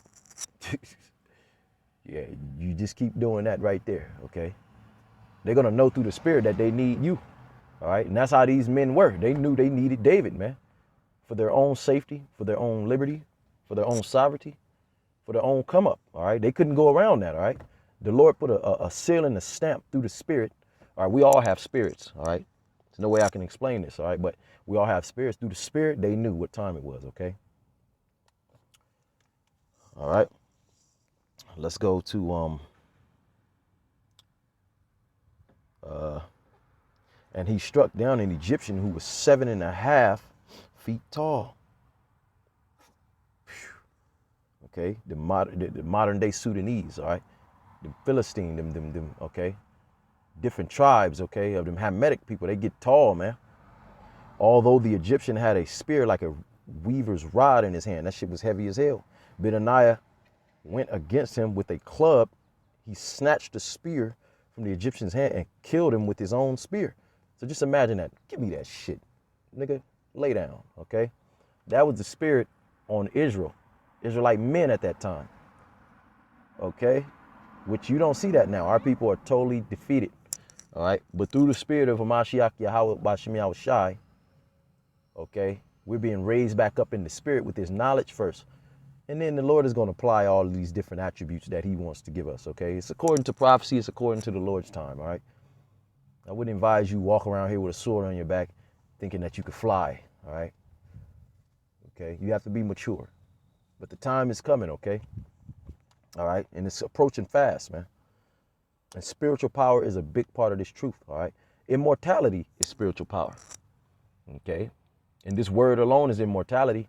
yeah, you just keep doing that right there, okay? They're gonna know through the Spirit that they need you. All right. And that's how these men were. They knew they needed David, man, for their own safety, for their own liberty, for their own sovereignty, for their own come up. All right. They couldn't go around that. All right. The Lord put a seal and a stamp through the Spirit. All right. We all have spirits. All right. There's no way I can explain this. All right. But we all have spirits. Through the Spirit, they knew what time it was. Okay. All right. Let's go to and he struck down an Egyptian who was 7.5 feet tall. Okay, the modern day Sudanese, all right, the Philistine, them, okay, different tribes, okay, of them Hamitic people, they get tall, man. Although the Egyptian had a spear like a weaver's rod in his hand, that shit was heavy as hell. Benaniah went against him with a club. He snatched the spear from the Egyptian's hand and killed him with his own spear. So just imagine that. Give me that shit, nigga. Lay down, okay? That was the spirit on Israel, Israelite men at that time, okay? Which you don't see that now. Our people are totally defeated, all right? But through the spirit of Hamashiach Yahweh Bashim Yahweh Shai, okay, we're being raised back up in the spirit with his knowledge first. And then the Lord is going to apply all of these different attributes that he wants to give us, okay? It's according to prophecy. It's according to the Lord's time, all right? I wouldn't advise you walk around here with a sword on your back thinking that you could fly, all right? Okay, you have to be mature. But the time is coming, okay? All right, and it's approaching fast, man. And spiritual power is a big part of this truth, all right? Immortality is spiritual power, okay? And this word alone is immortality,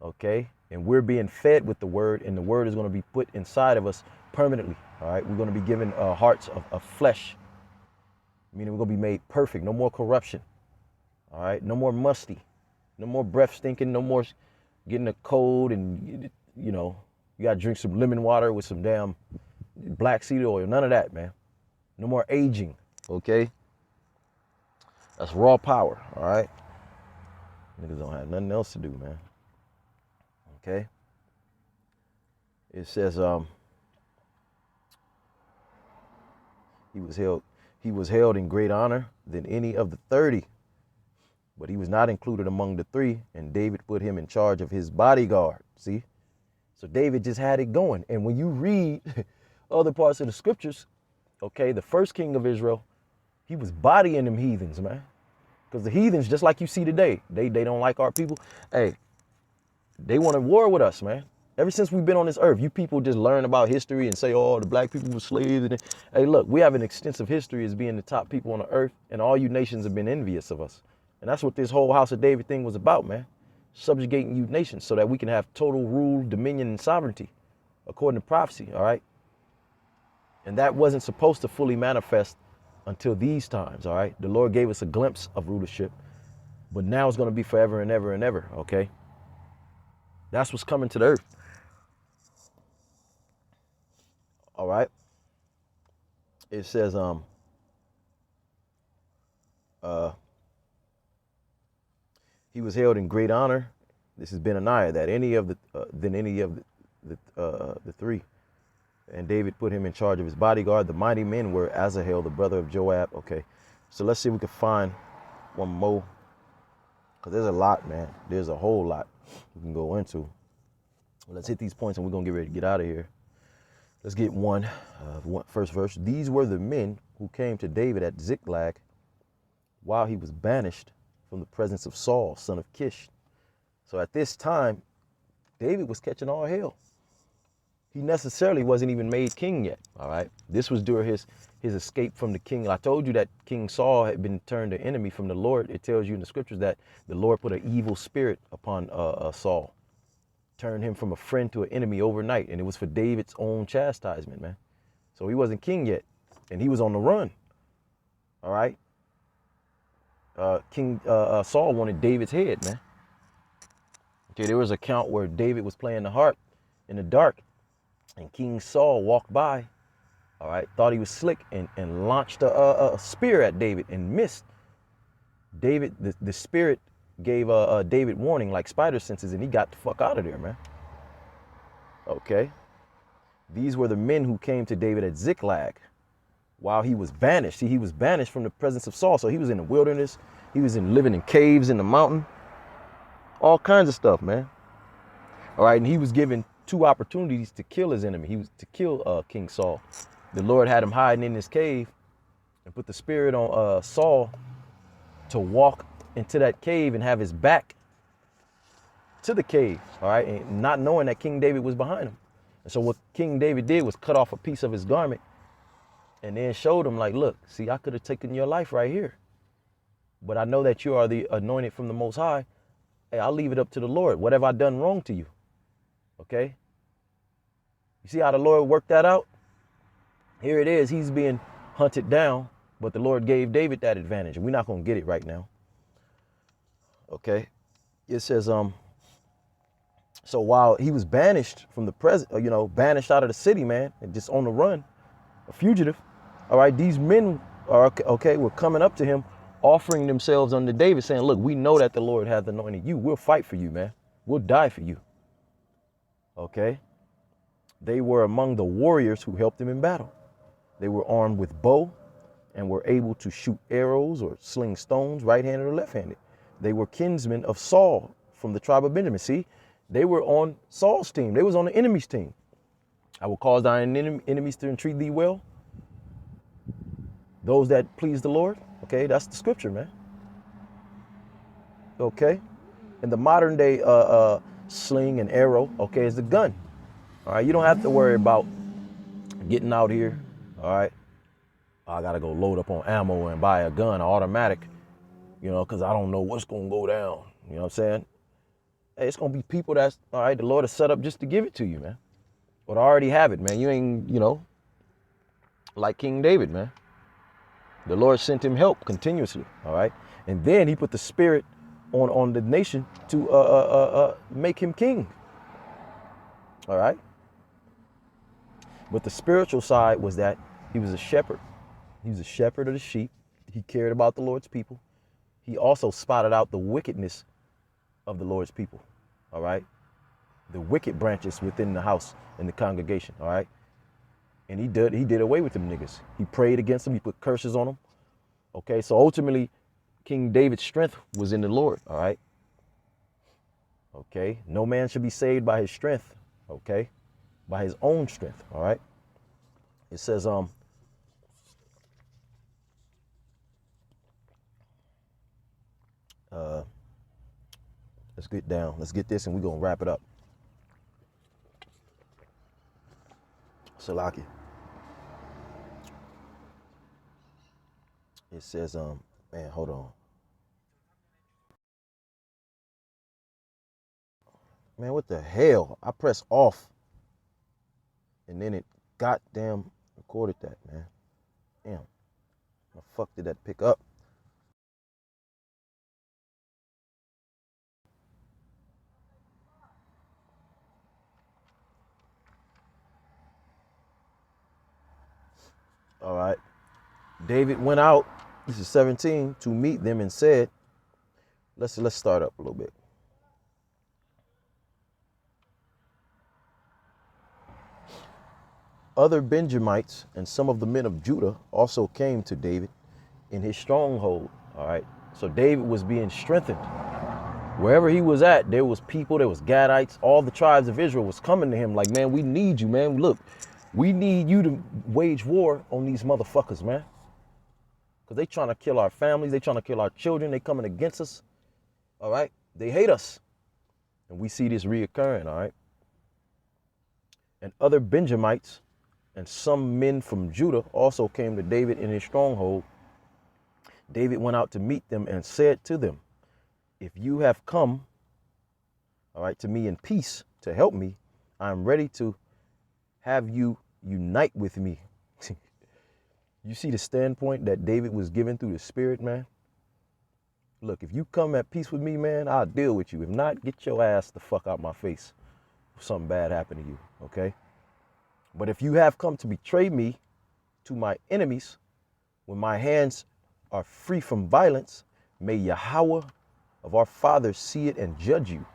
okay? And we're being fed with the word, and the word is going to be put inside of us permanently, all right? We're going to be given hearts of flesh, meaning we're going to be made perfect, no more corruption, all right? No more musty, no more breath stinking, no more getting a cold and, you know, you got to drink some lemon water with some damn black seed oil. None of that, man. No more aging, okay? That's raw power, all right? Niggas don't have nothing else to do, man. Okay? It says he was held in great honor than any of the 30, but he was not included among the 3, and David put him in charge of his bodyguard. See? So David just had it going. And when you read other parts of the scriptures, okay, the first king of Israel, he was bodying them heathens, man. Because the heathens, just like you see today, they don't like our people. Hey, they want to war with us, man. Ever since we've been on this earth, you people just learn about history and say, oh, the black people were slaves. And hey, look, we have an extensive history as being the top people on the earth, and all you nations have been envious of us. And that's what this whole House of David thing was about, man. Subjugating you nations so that we can have total rule, dominion, and sovereignty, according to prophecy, all right? And that wasn't supposed to fully manifest until these times, all right? The Lord gave us a glimpse of rulership, but now it's going to be forever and ever and ever, okay? That's what's coming to the earth. All right? It says, he was held in great honor. This is Benaniah, that any of the 3. And David put him in charge of his bodyguard. The mighty men were Asahel, the brother of Joab. Okay, so let's see if we can find one more, because there's a lot, man. There's a whole lot we can go into. Let's hit these points and we're going to get ready to get out of here. Let's get one first verse. These were the men who came to David at Ziklag while he was banished from the presence of Saul, son of Kish. So at this time, David was catching all hell. He necessarily wasn't even made king yet, all right? This was during his escape from the king. I told you that King Saul had been turned an enemy from the Lord. It tells you in the scriptures that the Lord put an evil spirit upon Saul, turned him from a friend to an enemy overnight, and it was for David's own chastisement, man. So he wasn't king yet, and he was on the run, all right? King Saul wanted David's head, man. Okay, there was an account where David was playing the harp in the dark, and King Saul walked by, all right, thought he was slick, and launched a spear at David and missed. David, the spirit gave David warning like spider senses, and he got the fuck out of there, man. Okay. These were the men who came to David at Ziklag while he was banished. See, he was banished from the presence of Saul. So he was in the wilderness. He was living in caves in the mountain. All kinds of stuff, man. All right. And he was given 2 opportunities to kill his enemy. He was to kill King Saul. The Lord had him hiding in his cave and put the spirit on Saul to walk into that cave and have his back to the cave. All right. And not knowing that King David was behind him. And so what King David did was cut off a piece of his garment and then showed him like, look, see, I could have taken your life right here. But I know that you are the anointed from the Most High. Hey, I'll leave it up to the Lord. What have I done wrong to you? Okay. You see how the Lord worked that out? Here it is. He's being hunted down, but the Lord gave David that advantage. And we're not going to get it right now. Okay. It says, so while he was banished from the banished out of the city, man, and just on the run, a fugitive, all right, these men were coming up to him, offering themselves unto David, saying, look, we know that the Lord hath anointed you. We'll fight for you, man. We'll die for you. Okay. They were among the warriors who helped him in battle. They were armed with bow and were able to shoot arrows or sling stones, right-handed or left-handed. They were kinsmen of Saul from the tribe of Benjamin. See, they were on Saul's team. They was on the enemy's team. I will cause thine enemies to entreat thee well. Those that please the Lord. Okay, that's the scripture, man. Okay. In the modern day sling and arrow, okay, is the gun. All right, you don't have to worry about getting out here. All right, I gotta go load up on ammo and buy a gun, automatic, because I don't know what's gonna go down. You know what I'm saying? Hey, it's gonna be people that's, all right, the Lord has set up just to give it to you, man. But I already have it, man. You ain't, like King David, man. The Lord sent him help continuously, all right? And then he put the spirit on the nation to make him king, all right? But the spiritual side was that he was a shepherd. He was a shepherd of the sheep. He cared about the Lord's people. He also spotted out the wickedness of the Lord's people, all right? The wicked branches within the house and the congregation, all right? And he did away with them niggas. He prayed against them. He put curses on them. Okay, so ultimately, King David's strength was in the Lord, all right? Okay, no man should be saved by his strength, okay? By his own strength, all right? It says, let's get down. Let's get this and we're going to wrap it up. Salaki. It says, man, hold on. Man, what the hell? I pressed off and then it goddamn recorded that, man. Damn. How the fuck did that pick up? All right. David went out, this is 17, to meet them and said, let's start up a little bit. Other Benjamites and some of the men of Judah also came to David in his stronghold. All right. So David was being strengthened. Wherever he was at, there was people, there was Gadites, all the tribes of Israel was coming to him like, man, we need you, man. Look, we need you to wage war on these motherfuckers, man. Because they trying to kill our families. They trying to kill our children. They coming against us. All right. They hate us. And we see this reoccurring. All right. And other Benjamites and some men from Judah also came to David in his stronghold. David went out to meet them and said to them, if you have come, all right, to me in peace to help me, I'm ready to have you unite with me. You see the standpoint that David was given through the Spirit, man? Look, if you come at peace with me, man, I'll deal with you. If not, get your ass the fuck out my face if something bad happened to you, okay? But if you have come to betray me to my enemies, when my hands are free from violence, may Yahweh of our fathers see it and judge you,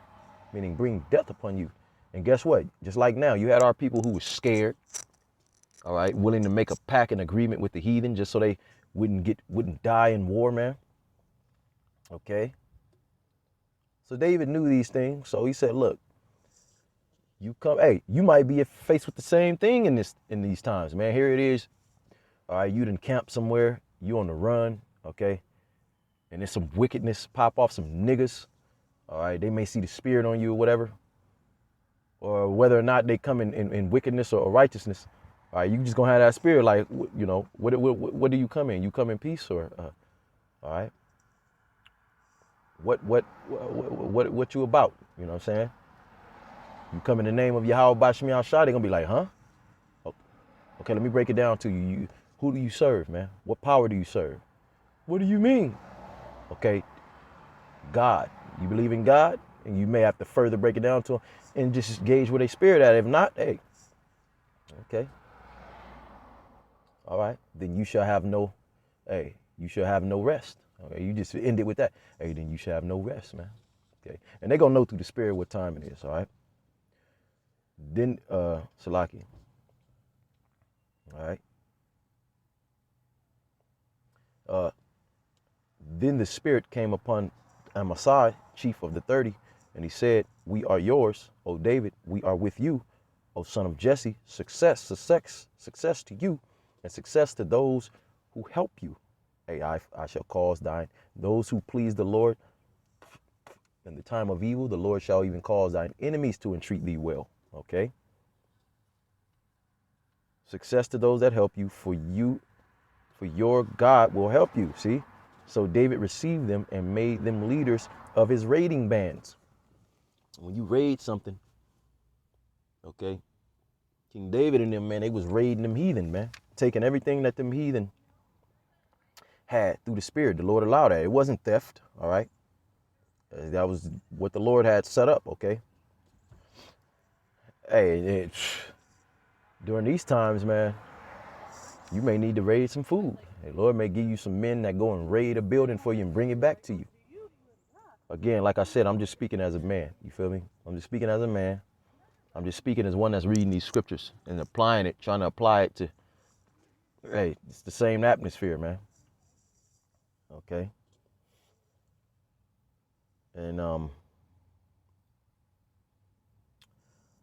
meaning bring death upon you. And guess what? Just like now, you had our people who were scared, all right, willing to make a pact and agreement with the heathen just so they wouldn't die in war, man. Okay. So David knew these things. So he said, look, you come, hey, you might be faced with the same thing in these times, man. Here it is. All right, you done camp somewhere, you on the run, okay? And there's some wickedness pop off, some niggas. All right, they may see the spirit on you or whatever. Or whether or not they come in wickedness or righteousness. All right, you just gonna have that spirit, like, you know, what do you come in? You come in peace, or all right? What you about? You know what I'm saying? You come in the name of Yahweh Bashmi Al-Shah, they're gonna be like, huh? Okay, let me break it down to you. Who do you serve, man? What power do you serve? What do you mean? Okay, God. You believe in God? And you may have to further break it down to them and just gauge where they spirit at. If not, hey, okay. All right, then you shall have no, hey, you shall have no rest. Okay, you just end it with that. Hey, then you shall have no rest, man. Okay, and they're gonna know through the spirit what time it is, all right? Then, Salaki, all right? Then the spirit came upon Amasai, chief of the 30, and he said, we are yours, O David, we are with you, O son of Jesse, success to you, and success to those who help you. Hey, I shall cause thine, those who please the Lord. In the time of evil, the Lord shall even cause thine enemies to entreat thee well, okay? Success to those that help you, for your God will help you, see? So David received them and made them leaders of his raiding bands. When you raid something, okay, King David and them, man, they was raiding them heathen, man. Taking everything that them heathen had through the spirit. The Lord allowed that. It wasn't theft, all right? That was what the Lord had set up, okay? Hey, during these times, man, you may need to raid some food. The Lord may give you some men that go and raid a building for you and bring it back to you. Again, like I said, I'm just speaking as a man. You feel me? I'm just speaking as a man. I'm just speaking as one that's reading these scriptures and applying it, trying to apply it to, hey, it's the same atmosphere, man. Okay? And I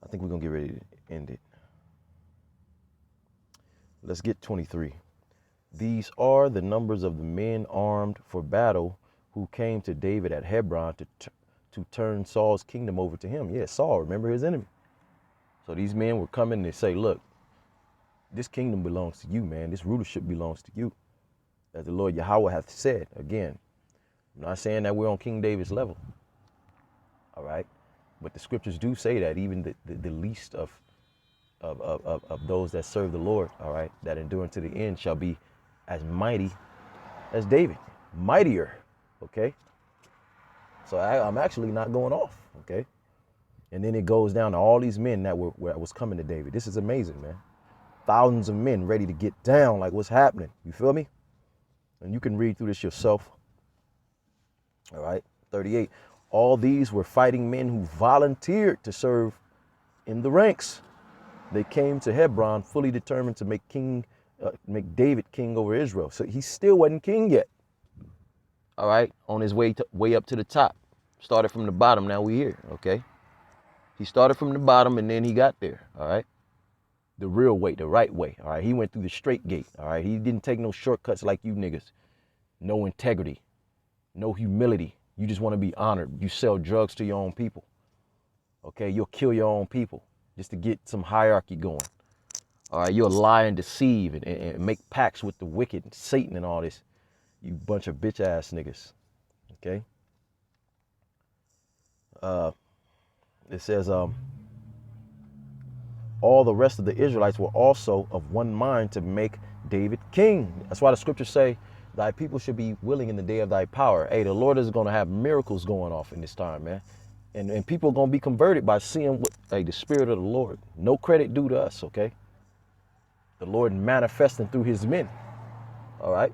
think we're going to get ready to end it. Let's get 23. These are the numbers of the men armed for battle who came to David at Hebron to turn Saul's kingdom over to him. Yeah, Saul, remember his enemy. So these men were coming to say, look, this kingdom belongs to you, man. This rulership belongs to you. As the Lord Yahweh hath said. Again, I'm not saying that we're on King David's level. All right. But the scriptures do say that even the least of those that serve the Lord, all right, that endure to the end shall be as mighty as David. Mightier. Okay. So I'm actually not going off. Okay. And then it goes down to all these men that was coming to David. This is amazing, man. Thousands of men ready to get down, like what's happening. You feel me? And you can read through this yourself. All right. 38. All these were fighting men who volunteered to serve in the ranks. They came to Hebron fully determined to make David king over Israel. So he still wasn't king yet. All right. On his way up to the top. Started from the bottom. Now we here. Okay. He started from the bottom and then he got there. All right. The real way, the right way. All right. He went through the straight gate. All right. He didn't take no shortcuts like you niggas. No integrity. No humility. You just want to be honored. You sell drugs to your own people. Okay. You'll kill your own people just to get some hierarchy going. All right. You'll lie and deceive and make pacts with the wicked and Satan and all this. You bunch of bitch ass niggas. Okay. It says, all the rest of the Israelites were also of one mind to make David king. That's why the scriptures say Thy people should be willing in the day of thy power. Hey, the Lord is going to have miracles going off in this time, man. And people are going to be converted by seeing what, hey, the Spirit of the Lord. No credit due to us, okay? The Lord manifesting through his men, all right?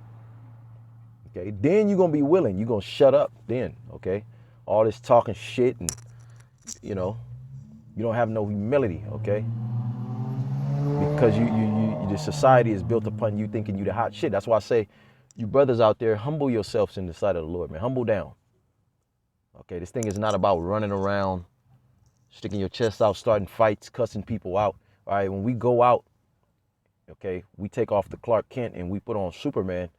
Okay, then you're going to be willing. You're going to shut up then, okay? All this talking shit and, you know, you don't have no humility, okay? Because the society is built upon you thinking you the hot shit. That's why I say, you brothers out there, humble yourselves in the sight of the Lord, man. Humble down. Okay, this thing is not about running around, sticking your chest out, starting fights, cussing people out. All right, when we go out, okay, we take off the Clark Kent and we put on Superman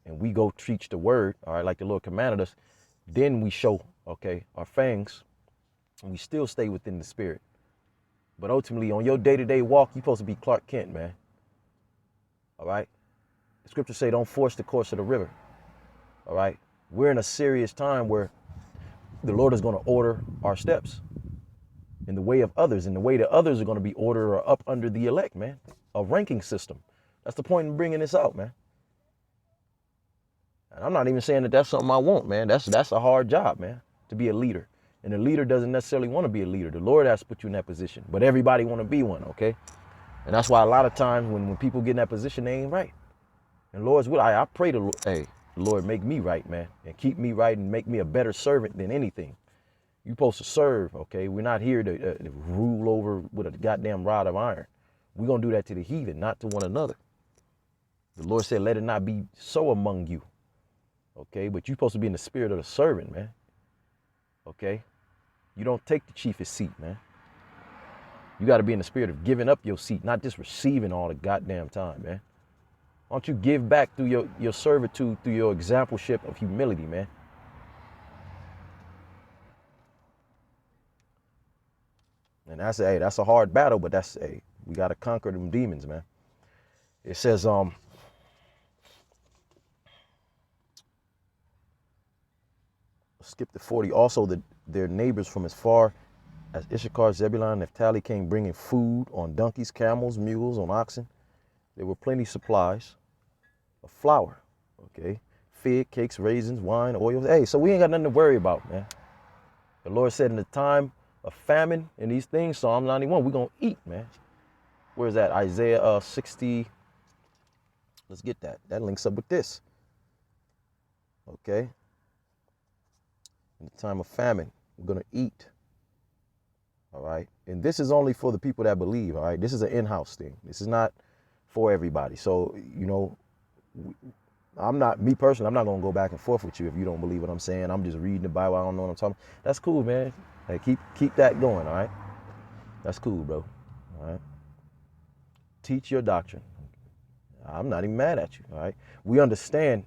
and we go preach the word, all right, like the Lord commanded us. Then we show, okay, our fangs, and we still stay within the spirit. But ultimately, on your day-to-day walk, you're supposed to be Clark Kent, man. All right? The scriptures say don't force the course of the river. All right? We're in a serious time where the Lord is going to order our steps in the way of others, in the way that others are going to be ordered or up under the elect, man. A ranking system. That's the point in bringing this out, man. And I'm not even saying that that's something I want, man. That's a hard job, man, to be a leader. And a leader doesn't necessarily want to be a leader. The Lord has to put you in that position. But everybody want to be one, okay? And that's why a lot of times when people get in that position, they ain't right. And Lord's will, I pray the Lord, make me right, man. And keep me right and make me a better servant than anything. You're supposed to serve, okay? We're not here to rule over with a goddamn rod of iron. We're going to do that to the heathen, not to one another. The Lord said, let it not be so among you, okay? But you're supposed to be in the spirit of the servant, man, okay? You don't take the chiefest seat, man. You got to be in the spirit of giving up your seat, not just receiving all the goddamn time, man. Why don't you give back through your servitude, through your exampleship of humility, man? And that's a hard battle, but we got to conquer them demons, man. It says, skip to 40. Also, their neighbors from as far as Issachar, Zebulun, Naphtali came bringing food on donkeys, camels, mules, on oxen. There were plenty supplies of flour, okay? Fig, cakes, raisins, wine, oils. Hey, so we ain't got nothing to worry about, man. The Lord said in the time of famine and these things, Psalm 91, we're going to eat, man. Where's that? Isaiah 60. Let's get that. That links up with this. Okay? In the time of famine, we're going to eat. All right? And this is only for the people that believe, all right? This is an in-house thing. This is not for everybody. So, you know, me personally, I'm not going to go back and forth with you if you don't believe what I'm saying. I'm just reading the Bible. I don't know what I'm talking about. That's cool, man. Hey, keep that going, all right? That's cool, bro. All right? Teach your doctrine. I'm not even mad at you, all right? We understand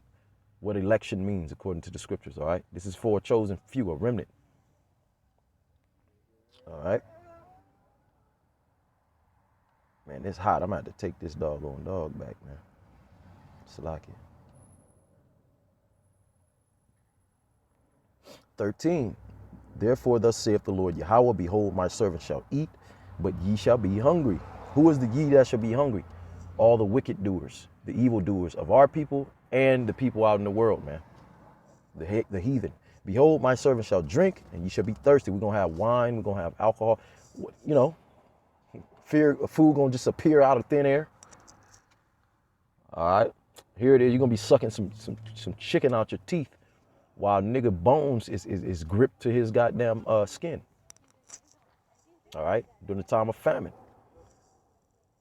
what election means according to the scriptures, all right? This is for a chosen few, a remnant. All right? Man, it's hot. I'm going to have to take this doggone dog back, man. Salakia. 13. Therefore, thus saith the Lord Yahweh, behold, my servant shall eat, but ye shall be hungry. Who is the ye that shall be hungry? All the wicked doers, the evil doers of our people and the people out in the world, man. The heathen. Behold, my servant shall drink, and ye shall be thirsty. We're going to have wine. We're going to have alcohol. You know, food going to just appear out of thin air. All right. Here it is. You're going to be sucking some chicken out your teeth while nigga bones is gripped to his goddamn skin. All right. During the time of famine.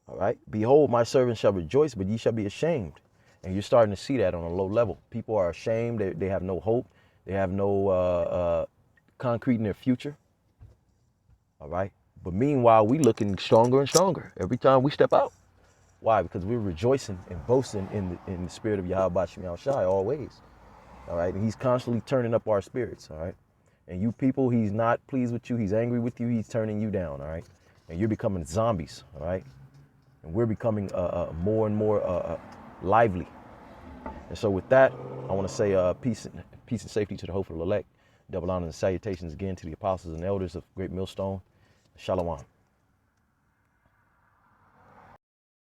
All right. Behold, my servant shall rejoice, but ye shall be ashamed. And you're starting to see that on a low level. People are ashamed. They have no hope. They have no concrete in their future. All right. But meanwhile, we looking stronger and stronger every time we step out. Why? Because we're rejoicing and boasting in the spirit of Yahweh Bashim Yahushai always. All right. And he's constantly turning up our spirits. All right. And you people, he's not pleased with you. He's angry with you. He's turning you down. All right. And you're becoming zombies. All right. And we're becoming more and more lively. And so with that, I want to say peace and safety to the hopeful elect. Double honor and salutations again to the apostles and elders of Great Millstone. Shalom.